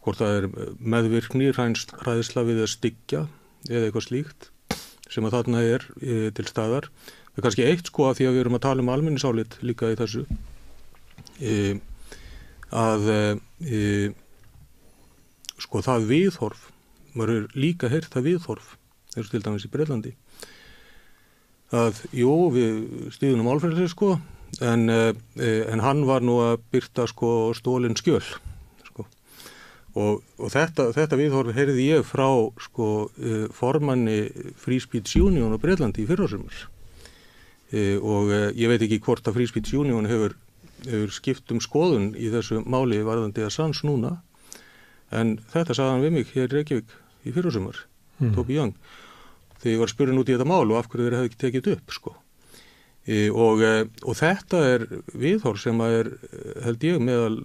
hvort það er meðvirkni, hræðsla við að styggja eða eitthvað slíkt sem að þarna er til staðar. Það er kannski eitt að því að við erum að tala um almenningsálit líka í þessu það viðhorf, maður er líka heyrt það viðhorf, eins og til dæmis í Bretlandi, að við styðjum málfrelsi en hann var nú að birta stólin skjöl og þetta viðhorf heyrði ég frá formanni Free Speech Union á Bretlandi í fyrrasumar og ég veit ekki hvort að Free Speech Union hefur skipt skoðun í þessu máli varðandi Assange núna, en þetta sagði hann við mig hér í Reykjavík í fyrrasumar, Toby Young, þegar ég var spurðin út í þetta mál og af hverju þeir hefði ekki tekið upp og þetta er viðhorf sem er, held ég, meðal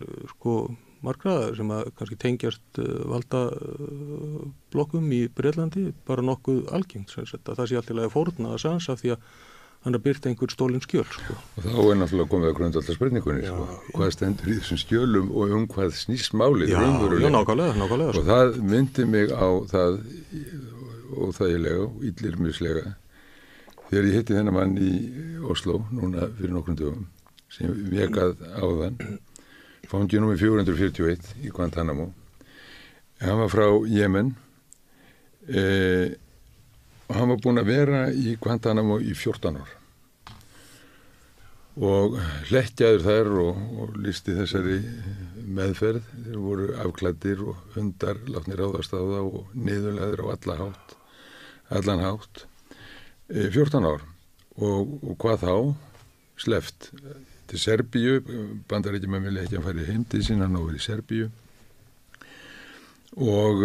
margra sem að kannski tengjast valda blokkum í Bretlandi bara nokkuð algengt, að það sé alltaf að fórna Assange af því að hann að byrta einhver stólin skjöl, sko. Og þá náttúrulega komið að grundvalda spurningunni, sko. Hvað stendur í þessum skjölum og hvað snýst málið? Já, nákvæmlega. Og sko. það myndi mig á það óþægilega og illirmislega þegar ég hitti þennan mann í Oslo núna fyrir nokkrum dögum sem vekað áðan, fangi númer 441 í Guantanamo. Hann var frá Jemen og hann var búinn að vera í Guantanamo í 14 ár og hlekkjaður þar og listi þessari meðferð. Þeir voru afklæddir og hundar látnir ráðast á það og niðurlæðir á allan hátt 14 ár og hvað þá? Sleppt til Serbíu, Bandaríkjamenn vilja ekki að fara heim til sín, hann á verið í Serbíu og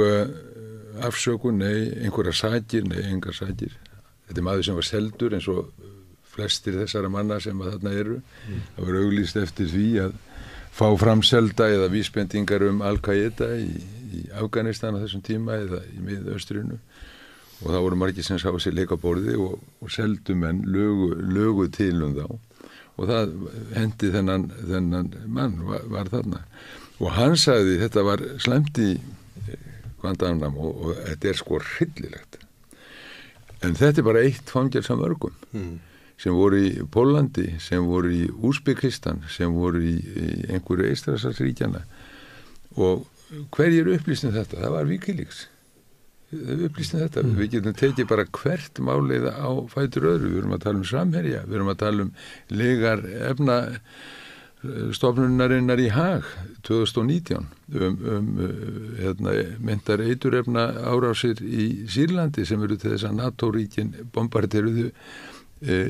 afsökun, nei, einhverjar sakir, nei, engar sakir. Þetta maður sem var seldur eins og flestir þessara manna sem að þarna eru. Það var auglýst eftir því að fá framselda eða vísbendingar Al-Qaida í Afganistan á þessum tíma eða í Miðaustrinu og það voru margir sem sá sér leikaborði og seldu menn lögu til þá og það hendi þennan mann var þarna og hann sagði þetta var slæmt í Guantanamo og þetta sko hryllilegt en þetta bara eitt fangelsi af mörgum sem voru í Pólandi, sem voru í Úsbekistan, sem voru í einhverju Eystrasaltsríkjanna og hverjir upplýstum þetta? Það var Wikileaks upplýstum þetta, við getum tekið bara hvert málið á fætur öðru, við erum að tala Samherja, við erum að tala legar stofnunarinnar í Haag 2019 meintar eiturefna árásir í Sýrlandi sem eru til þess að NATO-ríkin bombarderuðu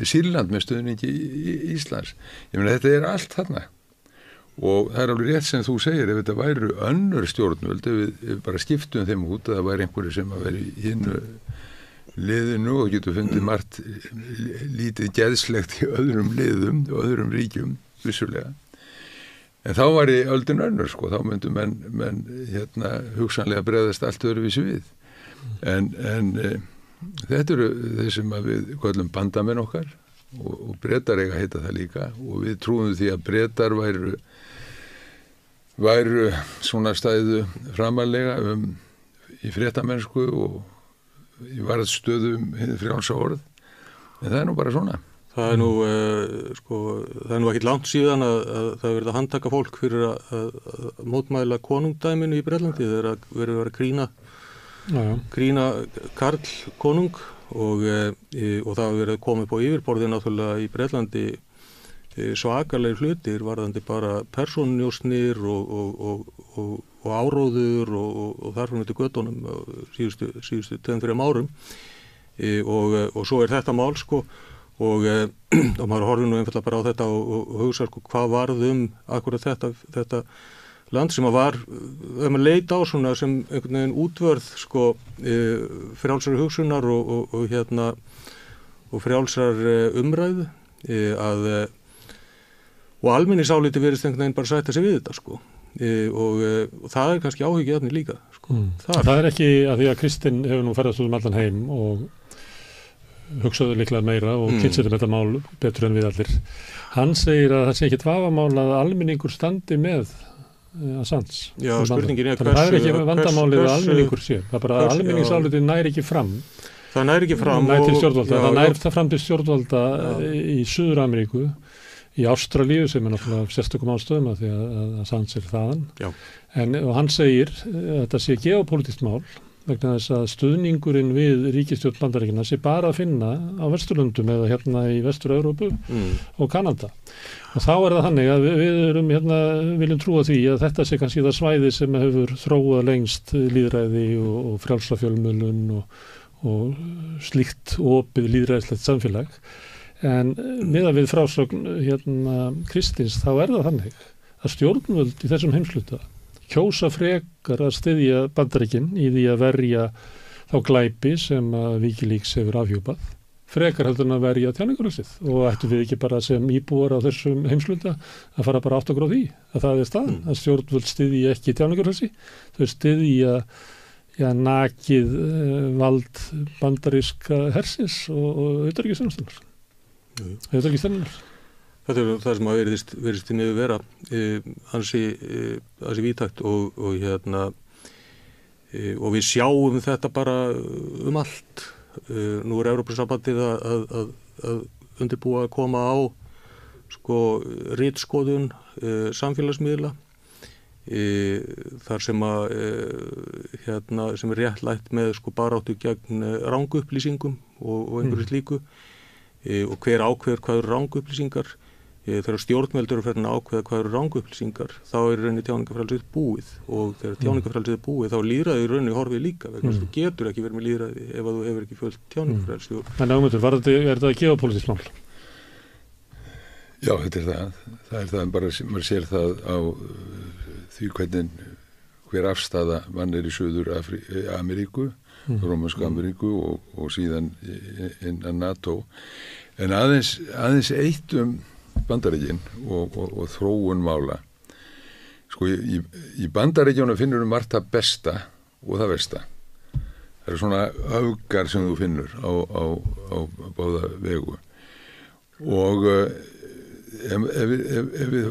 Sýrland með stuðningi í Íslands. Ég meina þetta allt þarna og það alveg rétt sem þú segir ef þetta væru önnur stjórnvöld ef við bara skiptum þeim út að það væri einhverju sem að veri í hinnu liðinu og getur fundið margt lítið geðslegt í öðrum liðum og öðrum ríkjum vissulega. En þá var í öldin önnur sko, þá myndu menn hugsanlega bregðast allt öðruvísi við. En þetta eru þeir sem að við kallum bandamenn okkar og Bretar eiga að heita það líka og við trúum því að Bretar væru svona stæðu framalega í fréttamennsku og í varðstöðum frjálsa orð en það nú bara svona. Það er nú ekkit langt síðan að það verið að handtaka fólk fyrir að mótmæla konungdæminu í Bretlandi þegar verið að grína Karl konung og það hefur verið komið på yfirborðið náttúrulega í Bretlandi svakalegir hlutir varðandi bara persónunjósnir og áróður og þarfum við til göttunum síðustu 2-3 árum og svo þetta mál sko og maður horfir nú einfallega bara á þetta og hugsa sko hvað varð akkurat þetta land sem að var maður leita á svona sem einhvern veginn útvörð sko frjálsari hugsunar og frjálsar umræðu og almenningsáliti virðist einhvern veginn bara sætta sig við þetta sko og það kannski áhyggjuefni líka sko. Það ekki að því að Kristinn hefur nú ferðast út allan heim og hugsaðu líklega meira og kynntir þetta mál betur en við allir. Hann segir að það sé ekki vafamál að almenningur standi með Assange. Já, spurningin hversu... Það ekki vandamálið að almenningur sé. Það bara að almenningsálitið nær ekki fram. Það nær ekki fram. Það nær það fram til stjórnvalda í Suður-Ameríku, í Ástralíu sem náttúrulega sérstökum ástöðum að því að Assange þaðan. Já. Og hann segir að þetta sé geopolítískt mál vegna þess að stuðningurinn við ríkisstjórn Bandaríkjanna sé bara að finna á Vesturlöndum eða hérna í Vestur-Evrópu og Kanada. Og þá það þannig að við erum viljum trúa því að þetta sé kannski það svæði sem hefur þróað lengst lýðræði og frjálsa fjölmiðlun og slíkt opið lýðræðislegt samfélag. En miðað við frásögn Kristins þá það þannig að stjórnvöld í þessum heimshluta kjósa frekar að styðja Bandaríkin í því að verja þá glæpi sem að Wikileaks hefur afhjúpað, frekar heldur en að verja tjáningarfrelsið og ættum við ekki bara sem íbúar á þessum heimsluta að fara bara átt að gróð því að það staðan, að stjórnvöld styðja ekki tjáningarfrelsi, þau styðja nakið vald bandaríska hersins og utanríkisþjónustunnar. Er þetta ekki stefnir? Þetta er það sem að verðist í niður vera ansi vítakt og við sjáum þetta bara allt. Nú er Evrópusambandið að undirbúa að koma á ritskoðun samfélagsmiðla þar sem að sem er réttlætt með baráttu gegn rangupplýsingum og einhverju slíku og hver ákveður hvað eru rangupplýsingar þegar stjórnveldur eru farin að ákveða hvað eru rangupplýsingar þá er rauninni tjáningafrelsið búið og þegar tjáningafrelsið er búið þá lýðræði rauninni horfið líka vegna þú getur ekki verið með lýðræði ef þú hefur ekki fullt tjáningafrelsi. En Ögmundur, er þetta geopólitískt mál? Já, þetta er það. Það er það bara, maður sér það á því hvernig hver afstaða mann í Suður Ameríku, Rómönsku Ameríku og síðan innan NATO. En aðeins eitt Bandaríkin og þróun mála. Í Bandaríkjunum finnur margt það besta og það versta. Það eru svona öfgar sem þú finnur á báða vegu. Og ef við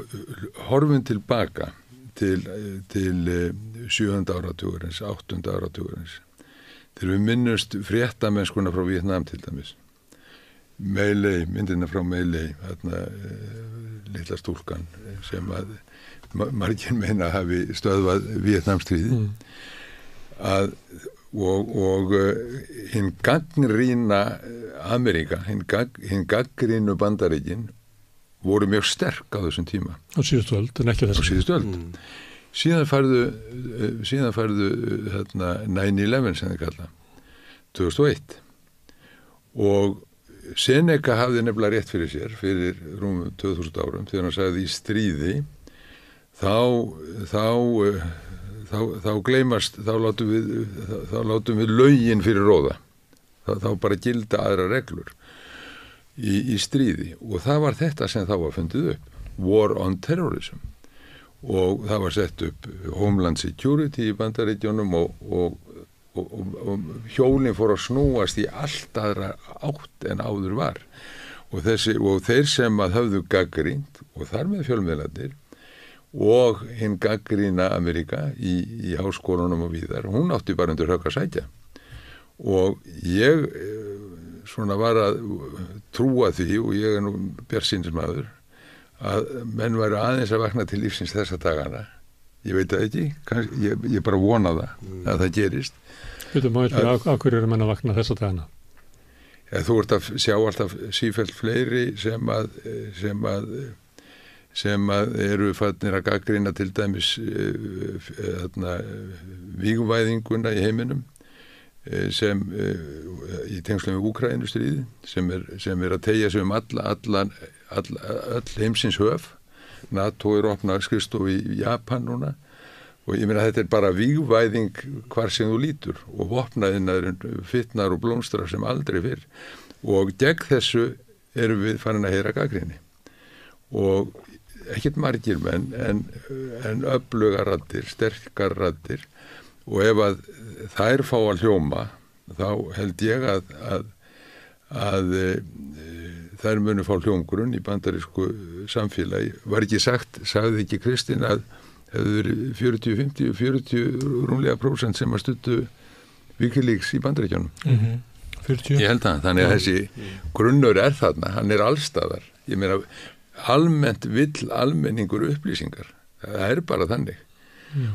horfum tilbaka til 7. áratugurins, 8. áratugurins, þegar við minnumst fréttamennskuna frá Víetnam til dæmis, Meilei, myndina frá Meilei, litla stúlkan sem að margir meina hafi stöðvað Víetnamstríði, og hinn gagnrýna Ameríka, hinn gagnrýnu Bandaríkin voru mjög sterk á þessum tíma. Á síðustu öld, en ekki á þessum. Á síðustu öld. Síðan færðu 9/11 sem þið kalla, 2001. Og Seneca hafði nefnilega rétt fyrir sér fyrir rúmum 2000 árum þegar hann sagði í stríði þá gleymast, þá látum við lögin fyrir róða. Þá bara gilda aðra reglur í stríði og það var þetta sem þá var fundið upp, War on Terrorism, og það var sett upp Homeland Security í Bandaríkjunum og hjólinn fór að snúast í allt aðra átt en áður var og þeir sem að höfðu gagnrýnt og þar með fjölmiðlarnir og hinn gagnrýna Ameríka í háskólanum og víðar, hún átti bara undir högg að sækja og ég svona var að trúa því og ég er nú bjartsýnismaður að menn væru aðeins að vakna til lífsins þessa dagana, ég veit það ekki, ég bara vona það að það gerist. Af hverju eru menn að vakna þessa dagana? Ja, þú ert að sjá alltaf sífellt fleiri sem að eru fannir að gagnrýna til dæmis vígvæðinguna í heiminum sem í tengslum við Úkraínustríði sem er að teygja sig öll heimsins höf. NATO er opnað skrifstofu í Japan núna og ég meina þetta er bara vígvæðing hvar sem þú lítur og vopnaðinnaðurinn fitnar og blómstrar sem aldrei fyrr og gegn þessu erum við farin að heyra gagnrýni og ekkert margir menn en öflugar raddir, sterkar raddir og ef að þær fá að hljóma þá held ég að þær munu fá hljómgrunn í bandarísku samfélagi. Var ekki sagði ekki Kristinn að hefur verið 40 rúmlega % sem að stuttu Wikileaks í Bandaríkjunum. 40. Ég held að þannig að þessi grunnur er þarna, hann er allstaðar. Ég meina, almennt vill almenningur upplýsingar. Það er bara þannig.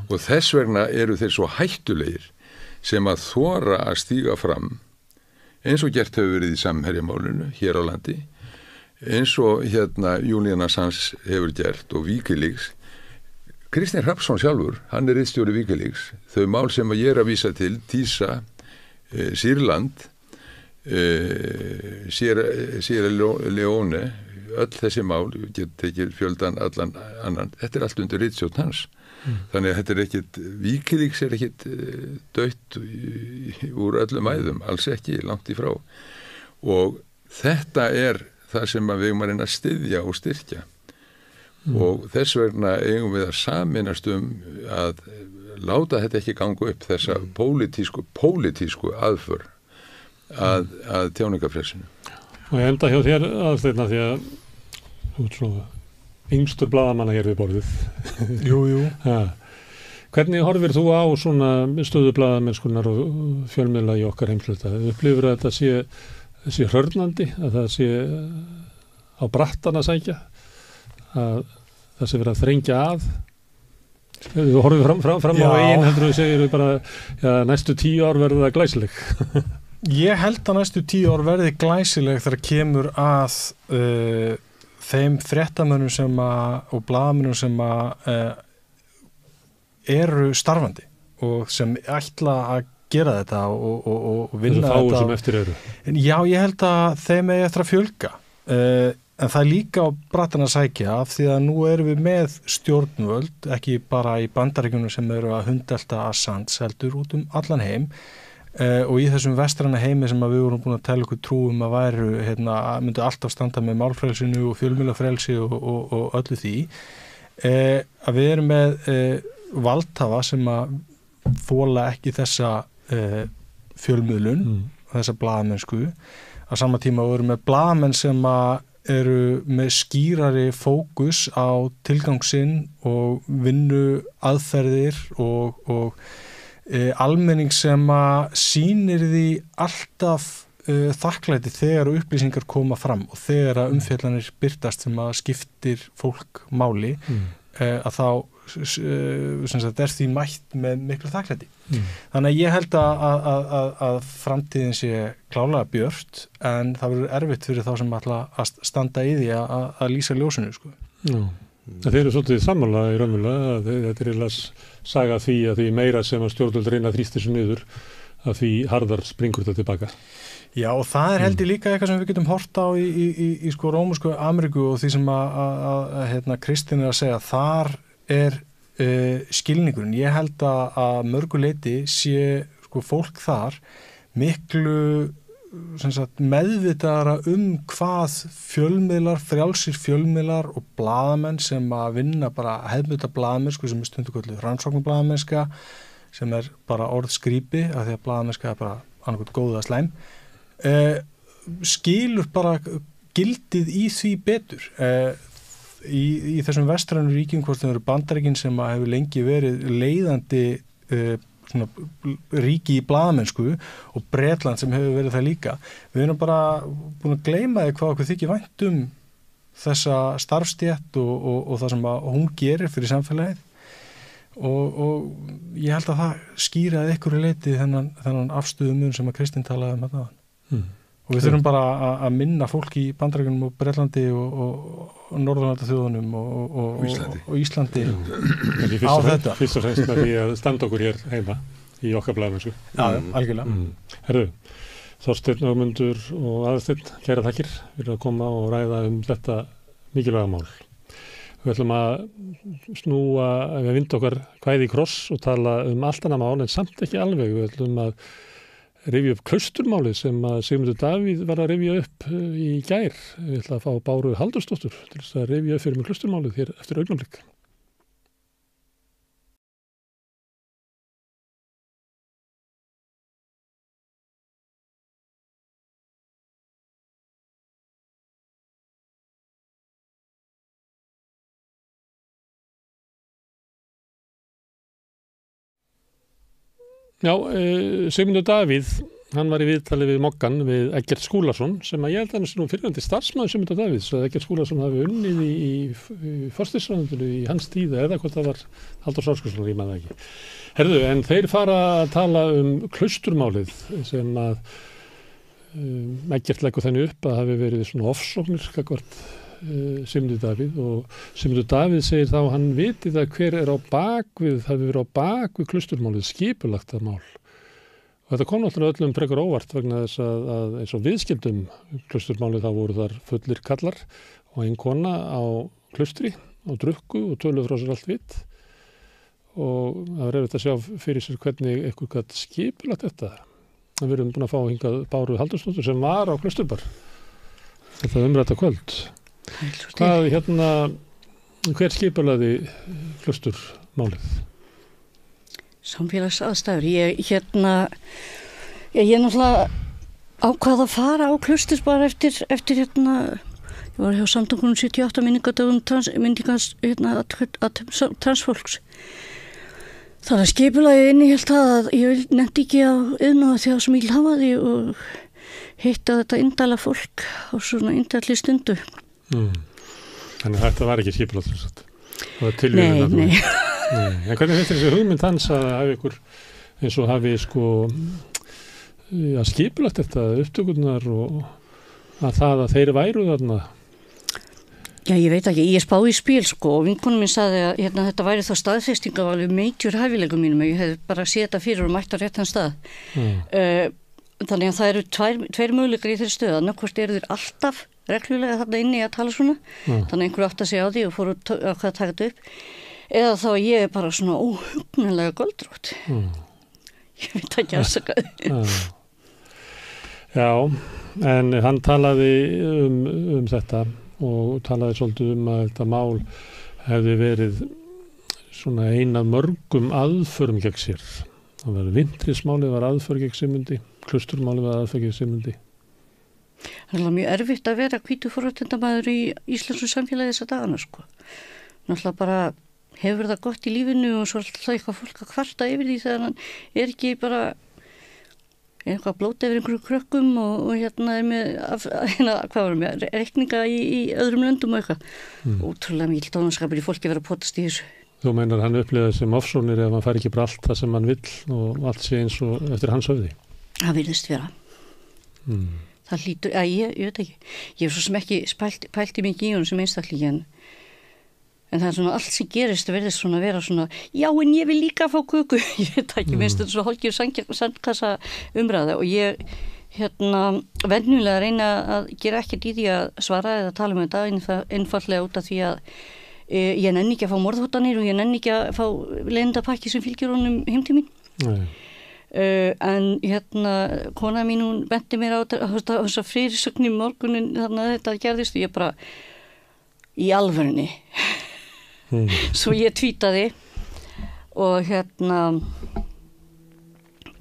Og þess vegna eru þeir svo hættulegir sem að þora að stíga fram eins og gert hefur verið í Samherjamálinu hér á landi, eins og Julian Assange hefur gert og Wikileaks. Kristinn Hrafnsson sjálfur, hann er ritstjóri Wikileaks. Þau mál sem ég er að vísa til, TISA, Sýrland, Sierra Leone, öll þessi mál, getur tekið fjöldan allan annan, þetta er allt undir ritstjórn hans. Þannig að þetta er ekkit, Wikileaks er ekkit dautt úr öllum æðum, alls ekki, langt í frá. Og þetta er það sem við eigum að reyna að styðja og styrkja. Og þess vegna eigum við að sameinast að láta þetta ekki ganga upp þessa pólitísku aðför að tjáningafrelsinu. Og ég enda hjá þér Aðalsteinn því að þú ert svona yngstur blaðamanna hér við borðið. Jú. Hvernig horfir þú á svona stöðu blaðamennskunnar og fjölmiðla í okkar heimsluta? Upplifir að þetta sé hrörnandi, að það sé á brattan að sækja, að það sé verið að þrengja að? Þú horfir fram á eigin, heldur þú segir bara næstu 10 ár verður það glæsileg? Ég held að næstu 10 ár verði glæsileg þegar kemur að þeim fréttamönnum og blaðamönnum sem eru starfandi og sem ætla að gera þetta og vinna þetta. Þessu fáu sem eftir eru. Já, ég held að þeim eigi eftir að fjölga. En það líka á brattan að sækja af því að nú erum við með stjórnvöld, ekki bara í Bandaríkjunum sem eru að hundelta Assange heldur út allan heim og í þessum vestræna heimi sem við vorum búin að tella okkur trúum að væru myndu alltaf standa með málfrelsinu og fjölmiðlafrelsi og öllu því að við erum með valdhafa sem að þola ekki þessa fjölmiðlun þessa blaðamennsku á sama tíma og erum með blaðamenn sem að eru með skýrari fókus á tilgang sinn og vinnu aðferðir og almenning sem að sýnir því alltaf þakklæti þegar upplýsingar koma fram og þegar umfjallanir birtast sem að skiptir fólk máli að þá er því mætt með miklu þakklæti. Þannig að ég held að framtíðin sé klárlega björt en það verður erfitt fyrir þá sem ætla að standa í því að lýsa ljósinu. Sko. Já. Þeir eru svolítið sammála í raunverulega að þetta er eiginlega saga því að því meira sem að stjórnvöld reyna að þrýsta þessu niður að því harðar springur þetta tilbaka. Já og það er heldur líka eitthvað sem við getum hort á í sko rómörsku Ameríku og því sem að Kristín er að segja þar er skilningurinn. Ég held að mörguleiti sé sko fólk þar miklu meðvitaðara hvað fjölmiðlar, frjálsir fjölmiðlar og blaðamenn sem að vinna bara hefðbundna blaðamennsku sem er stundu kölluð rannsóknarblaðamennska sem er bara orðskrýpi af því að blaðamennska er bara annarkvæmt góð eða slæm skilur bara gildið í því betur í þessum vestrænu ríkjum hvort þeim eru Bandaríkin sem að hefur lengi verið leiðandi ríki í blaðamennsku og Bretland sem hefur verið það líka. Við erum bara búin að gleyma því hvað okkur þykir vænt þessa starfstétt og það sem að hún gerir fyrir samfélagið og ég held að það skýraði einhverju leyti þennan afstöðumun sem að Kristín talaði þetta. Og við þurfum bara að minna fólk í Bandaríkjunum og Bretlandi og Norðurlandaþjóðunum og Íslandi á þetta. Fyrst og fremst með því að standa okkur hér heima í okkar blaðamennsku. Já, algjörlega. Herðu, Þorsteinn Ögmundur og Aðalsteinn, kæra þakkir fyrir að koma og ræða þetta mikilvæga mál. Við ætlum að við vinda okkar kvæði í kross og tala allt annað mál en samt ekki alveg. Við ætlum að rifja upp Klausturmálið sem að Sigmundur Davíð var að rifja upp í gær. Við ætlum að fá Báru Halldórsdóttur til þess að rifja upp fyrir með Klausturmálið hér eftir augnablik. Já, Sigmundur Davíð, hann var í viðtali við Moggan við Eggert Skúlason sem að ég held að hann er nú fyrrverandi starfsmaður Sigmundur Davíðs að Eggert Skúlason hafi unnið í forsætisráðuneytinu í hans tíð eða hvort það var Halldór Ásgrímsson, ég man það ekki. Herðu, en þeir fara að tala Klausturmálið sem að Eggert leggur þannig upp að hafi verið svona ofsóknir gagnvart Sigmundur Davíð og Sigmundur Davíð segir þá að hann viti það hver er hafi verið á bakvið Klausturmálið skipulagt það mál. Og þetta kom náttúrulega öllum frekar óvart vegna þess að eins og viðskildum Klausturmálið þá voru þar fullir kallar og ein kona á Klaustri og drukku og töluðu frá sér allt vitt og það var erfitt að sjá fyrir sér hvernig eitthvað gat skipulagt þetta. Við erum búin að fá hingað Báru Halldórsdóttur sem var á Klausturbar þetta umrædda kvöld. Hver skipulaði Klausturmálið? Samfélagsaðstæður. Ég náttúrulega ákvað að fara á Klaustur bara eftir ég var hjá samtökunum 78 minningadögum transfólks. Það skipulagið innihjalt það að ég nefndi ekki á yðnúa því að sem ég hafaði og hitta þetta indala fólk á svona indalli stundu. Þannig að þetta var ekki skipulagt. Nei. En hvernig finnst þessi hugmynd hans að hafi ykkur eins og hafi skipulagt þetta upptökurnar og að það að þeir væru þarna? Já, ég veit ekki, ég spáði í spil og vinkonum minn sagði að þetta væri þá staðfesting af alveg meitjur hæfileikum mínum, ég hef bara séð þetta fyrir og mætt á réttan stað. Þannig að það eru tveir möguleikar í þeirri stöð, annarkvort eru þeir alltaf reglulega þarna inni að tala svona, þannig að einhver átt að segja á því og fór að taka þetta upp, eða þá ég er bara svona óhugnulega göldrótt. Ég veit ekki afsakaði. Já, en hann talaði um þetta og talaði svolítið að þetta mál hefði verið svona ein af mörgum aðförum gegn sér. Það var Vintrismálið var aðför gegn Sigmundi, Klausturmálið var aðför gegn Sigmundi. Það er mjög erfitt að vera hvítu forréttindamaður í íslensku samfélagi þessa dagana, Náttúrulega bara hefur það gott í lífinu og svo alltaf eitthvað fólk að kvarta yfir því þegar hann er ekki bara eitthvað blóta yfir einhverju krökkum og er með reikninga í öðrum löndum og eitthvað. Ótrúlega mikil dónaskapur í fólki vera að potast í þessu. Þú meinar hann upplifað sem ofsónir ef hann fær ekki bara allt það sem hann vill og allt sé eins og eftir hans höfði? Það virðist vera. Það hlýtur, ég veit ekki. Ég hef svo sem ekki pælti mikið í honum sem einstaklingi en það er svona allt sem gerist verðist svona vera svona, já en ég vil líka fá köku, ég veit ekki, minnst þetta svo hálfgjör sandkassa umræða og ég venjulega reyna að gera ekkert í því að svara eða tala um þetta einfallega út af því að ég nenni ekki að fá morðhóttanir og ég nenni ekki að fá leiðindapakki sem fylgir honum heim til mín. En kona mín hún benti mér á þessa fyrirsögn í morgunin þannig að þetta gerðist og ég bara í alvörunni svo ég tvítaði og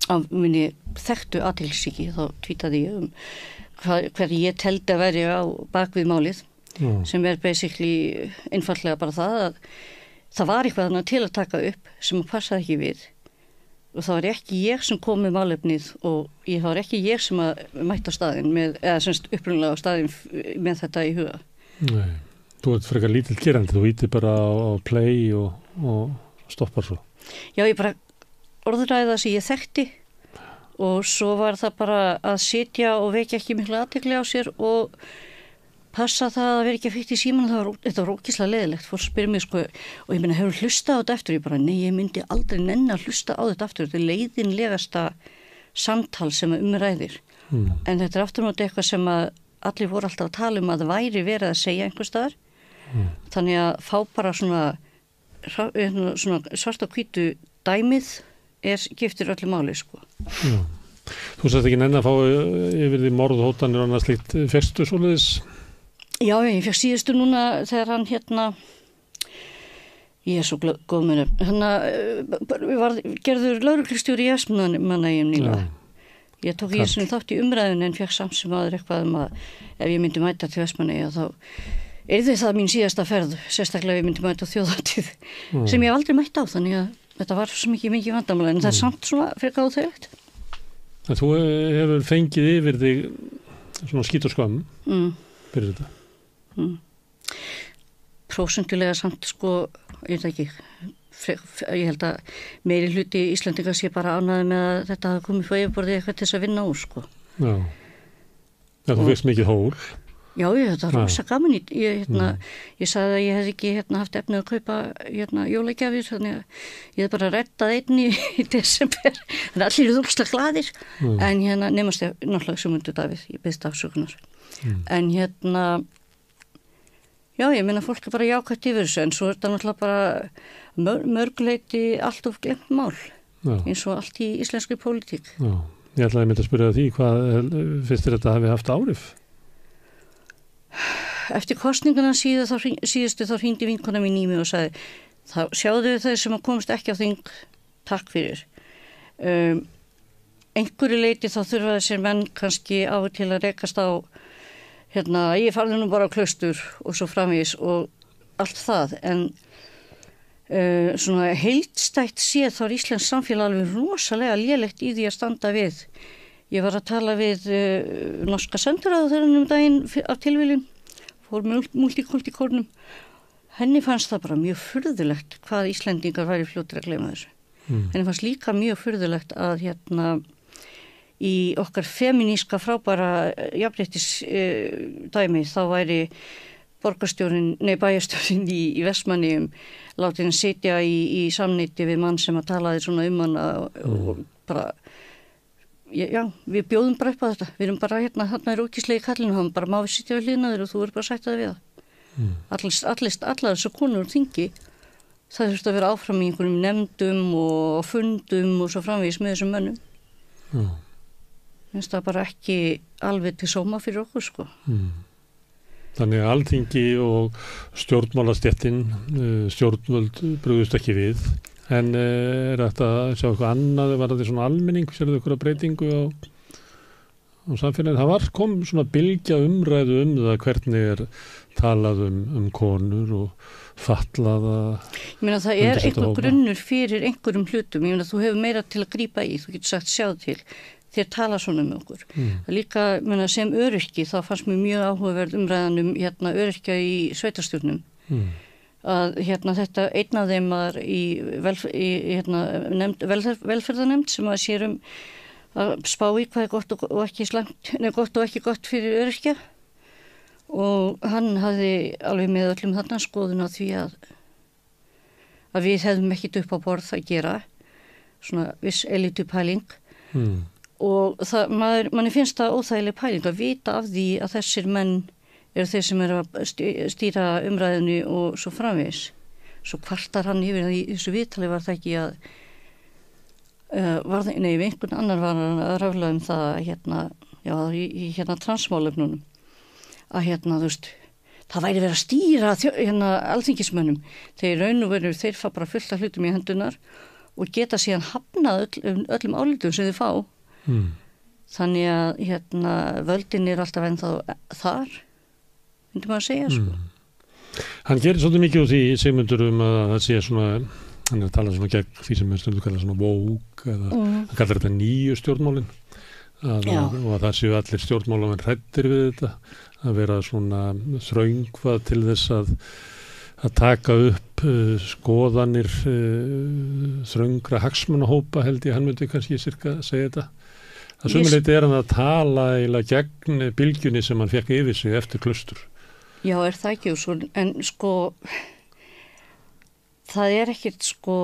af minni þekktu athyglisríki þá tvítaði ég hver ég teldi að veri á bakvið málið sem basically einfallega bara það að það var eitthvað þarna til að taka upp sem að passaði ekki við og það var ekki ég sem kom með málefnið og það var ekki ég sem að mætti á staðinn eða semst upprunalega á staðinn með þetta í huga. Nei. Þú ert frekar lítill gerandi, þú ítir bara á play og stoppar svo. Já, ég bara orðræði það sem ég þekkti og svo var það bara að sitja og vekja ekki miklu athygli á sér og passa það að vera ekki að fyrst í síman, þetta var ógeðslega leiðilegt, fólk spyrir mig og ég meina, hefur hlustað á þetta aftur? Ég bara, nei, ég myndi aldrei nenni að hlusta á þetta aftur, þetta er leiðinlegasta samtal sem umræðir, en þetta er aftur móti eitthvað sem að allir voru alltaf að tala um að það væri verið að segja einhvers staðar. Þannig að fá bara svona svart og hvítu dæmið giftir öllu máli Þú sagði ekki nenni að fá yfir því morðhótanir og annað slíkt fyrstu svoleiðis? Já, ég fekk síðustu núna þegar hann ég er svo góð með var gerður lögreglustjóri í Vestmannaeyjum nýlega. Ég tók í þessum þátt í umræðun en fekk samt sem aður eitthvað að ef ég myndi mæta til Vestmannaeyja þá yrði það mín síðasta ferð, sérstaklega ef ég myndi mæta á þjóðhátíð sem ég hef aldrei mætt á, þannig að þetta var svo mikið vandamála, en það er samt svona frekar óþægilegt. En þú hefur fengið yfir þig svona skít og skömm fyrir þetta? Prósentulega samt ég veit ekki, ég held að meiri hluti Íslendinga sé bara ánægði með að þetta hafi komið frá yfirborðið eitthvað til þess að vinna úr Já, þú veist mikið hól. Já, þetta var rosa gaman. Ég sagði að ég hef ekki haft efni að kaupa jólagjafir, þannig að ég hef bara reddað einn í desember. Þannig að allir eru rosalega glaðir. En nefnast ég náttúrulega Sigmundur Davíð, ég biðst afsökunar. En já, ég meina fólk er bara jákvætt yfir þessu, en svo er þetta náttúrulega bara mörguleiti allt of glemt mál, eins og allt í íslenskri pólitík. Já, ég ætlaði að mynda að spyrja því, hvað finnst þér þetta hafi haft áhrif? Eftir kosninguna síðustu þá hringdi vinkona mín í mig og sagði, sjáðu þau sem komast ekki á þing, takk fyrir. einhverju leiti þá þurfa þessir menn kannski á til að rekast á ég farði nú bara á Klaustur og svo framvís og allt það, en svona heildstætt séð þá Íslands samfélag alveg rosalega lélegt í því að standa við. Ég var að tala við norska sendiráðherrann daginn af tilviljun, fór multikulti-kórnum. Henni fannst það bara mjög furðulegt hvað Íslendingar væri fljótir að gleyma þessu. Henni fannst líka mjög furðulegt að í okkar feminíska frábæra jafnréttis dæmi þá væri bæjarstjórinn í Vestmannaeyjum látin sitja í samneyti við mann sem að talaði svona hana og bara við bjóðum bara upp á þetta, við erum bara þarna er ókíslegi kallinu, hann bara má við sitja við hlýðnaður og þú er bara að sætta það við það. Allar þessu konur úr þingi það þurfti að vera áfram í einhverjum nefndum og fundum og svo framvegis með þessum mönnum. Finnst það bara ekki alveg til sóma fyrir okkur sko. Þannig að Alþingi og stjórnmálastéttin, stjórnvöld brugðust ekki við, en þetta að sjá eitthvað annað, var þetta svona almenning, sérðu eitthvað breytingu á samfélaginu? Það kom svona bylgja umræðu það hvernig talað konur og fatlaða. Ég meina það eitthvað grunnur fyrir einhverjum hlutum, ég meina þú hefur meira til að grípa í, þú getur sagt sjáð til. Þér tala svona með okkur. Líka sem öryrki þá fannst mér mjög áhugaverð umræðan öryrkja í sveitarstjórnum. Að þetta einn af þeim var í velferðarnefnd sem að sér að spá í hvað er gott og ekki slæmt, gott og ekki gott fyrir öryrkja og hann hafði alveg með öllum þarna skoðun á því að við hefðum ekkit upp á borð að gera svona viss elitupæling. Og manni finnst það óþægileg pæling að vita af því að þessir menn eru þeir sem eru að stýra umræðinu og svo framvegis. Svo kvartar hann yfir í þessu viðtali var það ekki að einhvern annar var að rafla það í transmálefnunum að þú veist það væri verið að stýra alþingismönnum. Þeir raun og veru þeir fá bara fullt af hlutum í hendunar og geta síðan hafnað öllum álitum sem þið fá. Þannig að völdin alltaf ennþá þar, myndi maður að segja sko. Hann gerir svolítið mikið úr því Sigmundur að það sé svona, hann að tala svona gegn því sem stundu kalla svona woke eða hann kallar þetta nýju stjórnmálin og að það séu allir stjórnmálamenn hræddir við þetta að vera svona þröngvað til þess að taka upp skoðanir þröngra hagsmunahópa held ég hann myndi kannski cirka segja þetta. Það sumuleyti hann að tala eiginlega gegn bylgjunni sem hann fekk yfir sig eftir Klaustur. Já, það ekki svo, en sko það ekkert sko,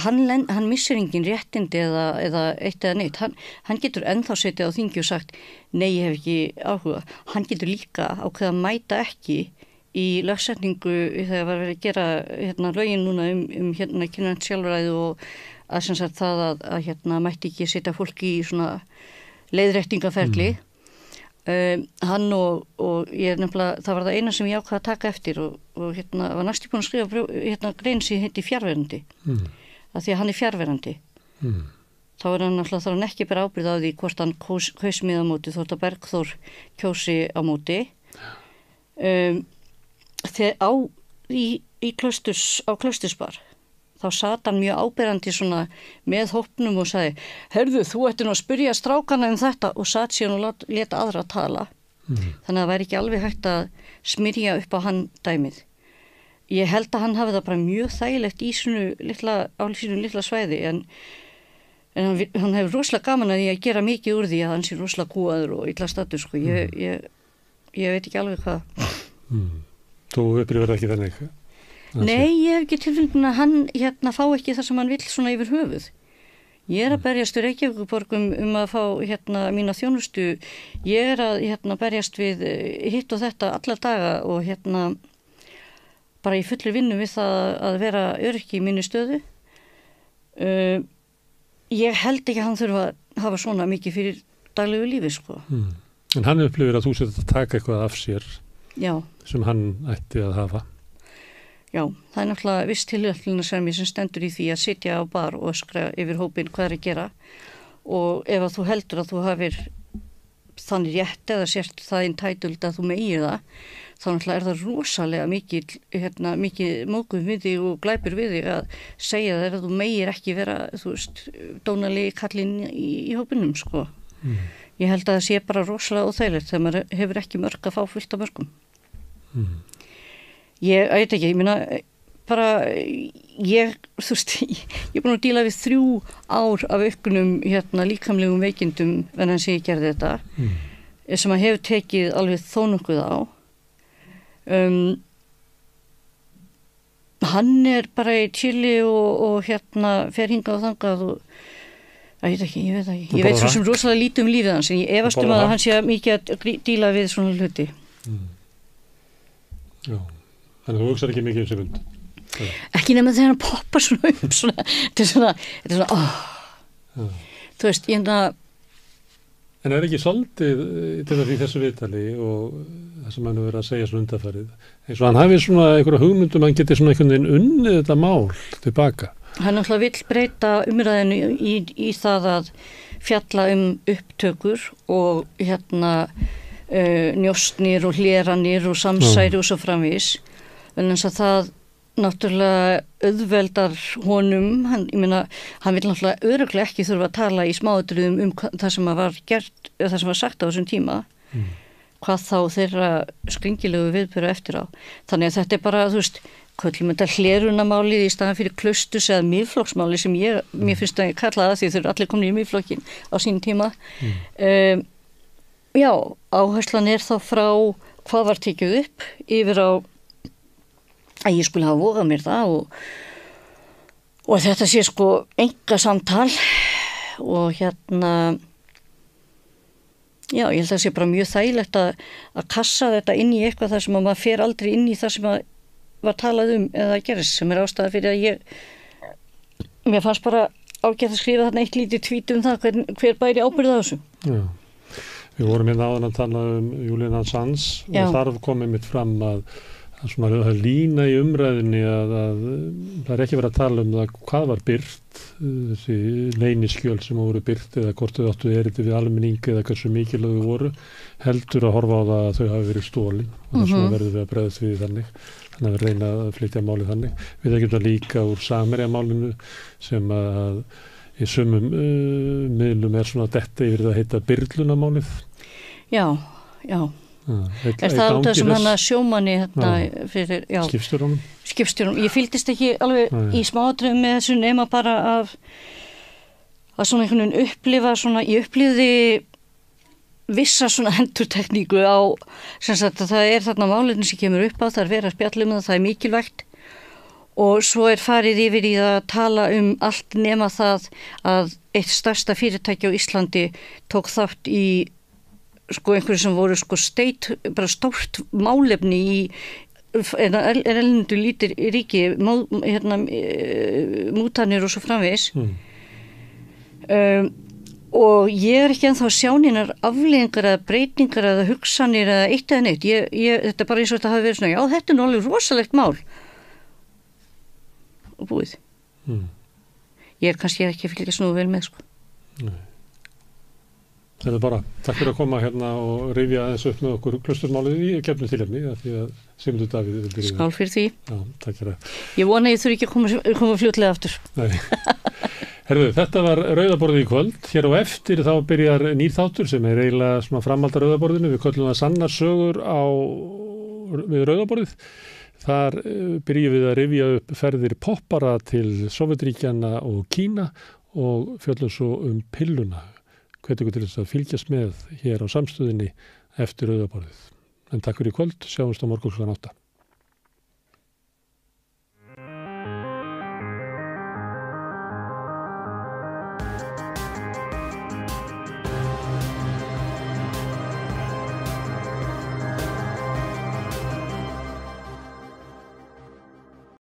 hann missir engin réttindi eða eitt eða neitt. Hann getur ennþá setið á þingi og sagt nei, ég hef ekki áhuga. Hann getur líka ákveða að mæta ekki í lögsetningu þegar var verið að gera lögin núna kynrænt sjálfræði og að sem sagt það að mætti ekki setja fólki í svona leiðréttingaferli. Hann og ég nefnilega, það var það eina sem ég ákvað að taka eftir og var næstu búin að skrifa grein sem heiti fjarverandi af því að hann er fjarverandi. Þá hann alltaf þarf hann ekki bara ábyrgð á því hvort hann kaus mig á móti þótt að Bergþór kjósi á móti. Þegar á Klaustursbar þá sat hann mjög áberandi svona með hópnum og sagði, heyrðu, þú ætti nú að spyrja strákana þetta og sat síðan og leta aðra að tala. Þannig að það væri ekki alveg hægt að smyrja upp á hann dæmið. Ég held að hann hafi það bara mjög þægilegt í sínu litla svæði en hann hefur rosalega gaman að því að gera mikið úr því að hann sé rosalega kúaður og illa stattur sko. Ég veit ekki alveg hvað. Þú upplifir ekki þannig? Nei, ég hef ekki tilfengið að hann fá ekki það sem hann vill svona yfir höfuð. Ég að berjast við Reykjavíkurborgum að fá mína þjónustu. Ég að berjast við hitt og þetta alla daga og bara í fullri vinnu við það að vera öryrki í minni stöðu. Ég held ekki að hann þurfa að hafa svona mikið fyrir daglegu lífi sko. En hann upplifir að þú setur að taka eitthvað af sér. Já. Sem hann ætti að hafa. Já, það er náttúrulega viss tilhjálpina sem stendur í því að sitja á bar og öskra yfir hópin hvað að gera og ef að þú heldur að þú hafir þannig rétt eða sért það entitled að þú megir það, þá náttúrulega það rosalega mikið móðgun við þig og glæpur við þig að segja þér að þú megir ekki vera, þú veist, dónalegi kallinn í hópinum, sko. Ég held að það sé bara rosalega óþægilegt þegar maður hefur ekki mörg að fá fullt af mörgum. Ég veit ekki, ég meina, bara, þú veist, ég er búin að díla við 3 ár af auknum líkamlegum veikindum en hans ég gerði þetta, sem að hefur tekið alveg þó nokkuð á. Hann er bara í Chile og fer hingað og þangað og ég veit ekki. Ég veit svo sem rosalega lítið lífið hans, en ég efast að hann sé mikið að díla við svona hluti. Já, þannig þú hugsar ekki mikið sem hund? Ekki nema þegar hann poppar svona upp þetta er svona þú veist, En ekki svolítið til því þessu viðtali og það sem hann hefur verið að segja svona undanfarið, eins og hann hafi svona einhverja hugmyndum, hann geti svona einhvern veginn unnið þetta mál tilbaka. Hann náttúrulega vill breyta umræðinu í það að fjalla upptökur og njóstnir og hleranir og samsæri og svo framvís, en eins að það náttúrulega auðveldar honum, hann vill náttúrulega örugglega ekki þurfa að tala í smáatriðum það sem var gert, það sem var sagt á þessum tíma, hvað þá þeirra skringilegu viðbyrðu eftir á. Þannig að þetta er bara, þú veist, köllum þetta hlerunamálið í staðan fyrir klaustus eða miðflokksmáli sem mér finnst að ég kalla það því þau eru allir komin í miðflokkin á sínum tíma. Já, áherslan er þá frá hvað var tekið upp yfir á að ég skulle hafa vogað mér það og þetta sé sko einkasamtal og já, ég held að það sé bara mjög þægilegt að kassa þetta inn í eitthvað þar sem að maður fer aldrei inn í það sem að var talað eða gerist, sem er ástæða fyrir að mér fannst bara ágætt að skrifa þarna eitt lítið tvít það hver bæri ábyrgð á þessu. Já, við vorum áðan að tala Julian Assange og þar komið mitt fram að svona lína í umræðinni að það er ekki verið að tala það hvað var byrt, þessi leyniskjöl sem voru byrt eða hvort þau áttu erindi við almenning eða hversu mikilvæg þau voru, heldur að horfa á það að þau hafi verið stólin og þess vegna verður við að bregðast við þannig að við reyna að flytja málið þannig. Við þekkjum það líka úr Samherjamálinu sem að í sumum miðlum svona detta yfir það heita Byrlunamálið. Já. Er það út af sem hann að sjómanni fyrir skipstjórum. Ég fylgdist ekki alveg í smáatriðum með þessu nema bara að svona einhvern veginn upplifa svona, ég upplifði vissa svona endurtekníku á sem sagt að það er þarna málefni sem kemur upp á, það er verið að spjalla það er mikilvægt og svo er farið yfir í að tala allt nema það að eitt stærsta fyrirtæki á Íslandi tók þátt í sko einhverju sem voru sko bara stórt málefni í erlendu lítir ríki mútanir og svo framvegis og ég er ekki ennþá að sjá neinar afleiðingar eða breytingar eða hugsanir eða eitt eða neitt þetta er bara eins og þetta hafi verið svona, já þetta er nú alveg rosalegt mál og búið ég er kannski ekki að fylgja snúðu vel með sko. Nei. Það er bara, takk fyrir að koma hérna og rifja aðeins upp með okkur klausturmálið í gefnu tilefni því að Sigmundur Davíð vildi rifja. Skál fyrir því. Já, takk fyrir það. Ég vona ég þurfi ekki að koma fljótlega aftur. Nei. Herðu, þetta var Rauðaborðið í kvöld. Hér á eftir þá byrjar nýr þáttur sem er eiginlega svona framhald af Rauðaborðinu. Við köllum það sannar sögur við Rauðaborðið. Þar byrjum við að rifja upp ferðir poppara til Sovétríkjanna og Kína og fjöllum svo pilluna. Hvet ykkur til þess að fylgjast með hér á Samstöðinni eftir Rauðaborðið. En takk fyrir í kvöld, sjáumst á morgun klukkan 8.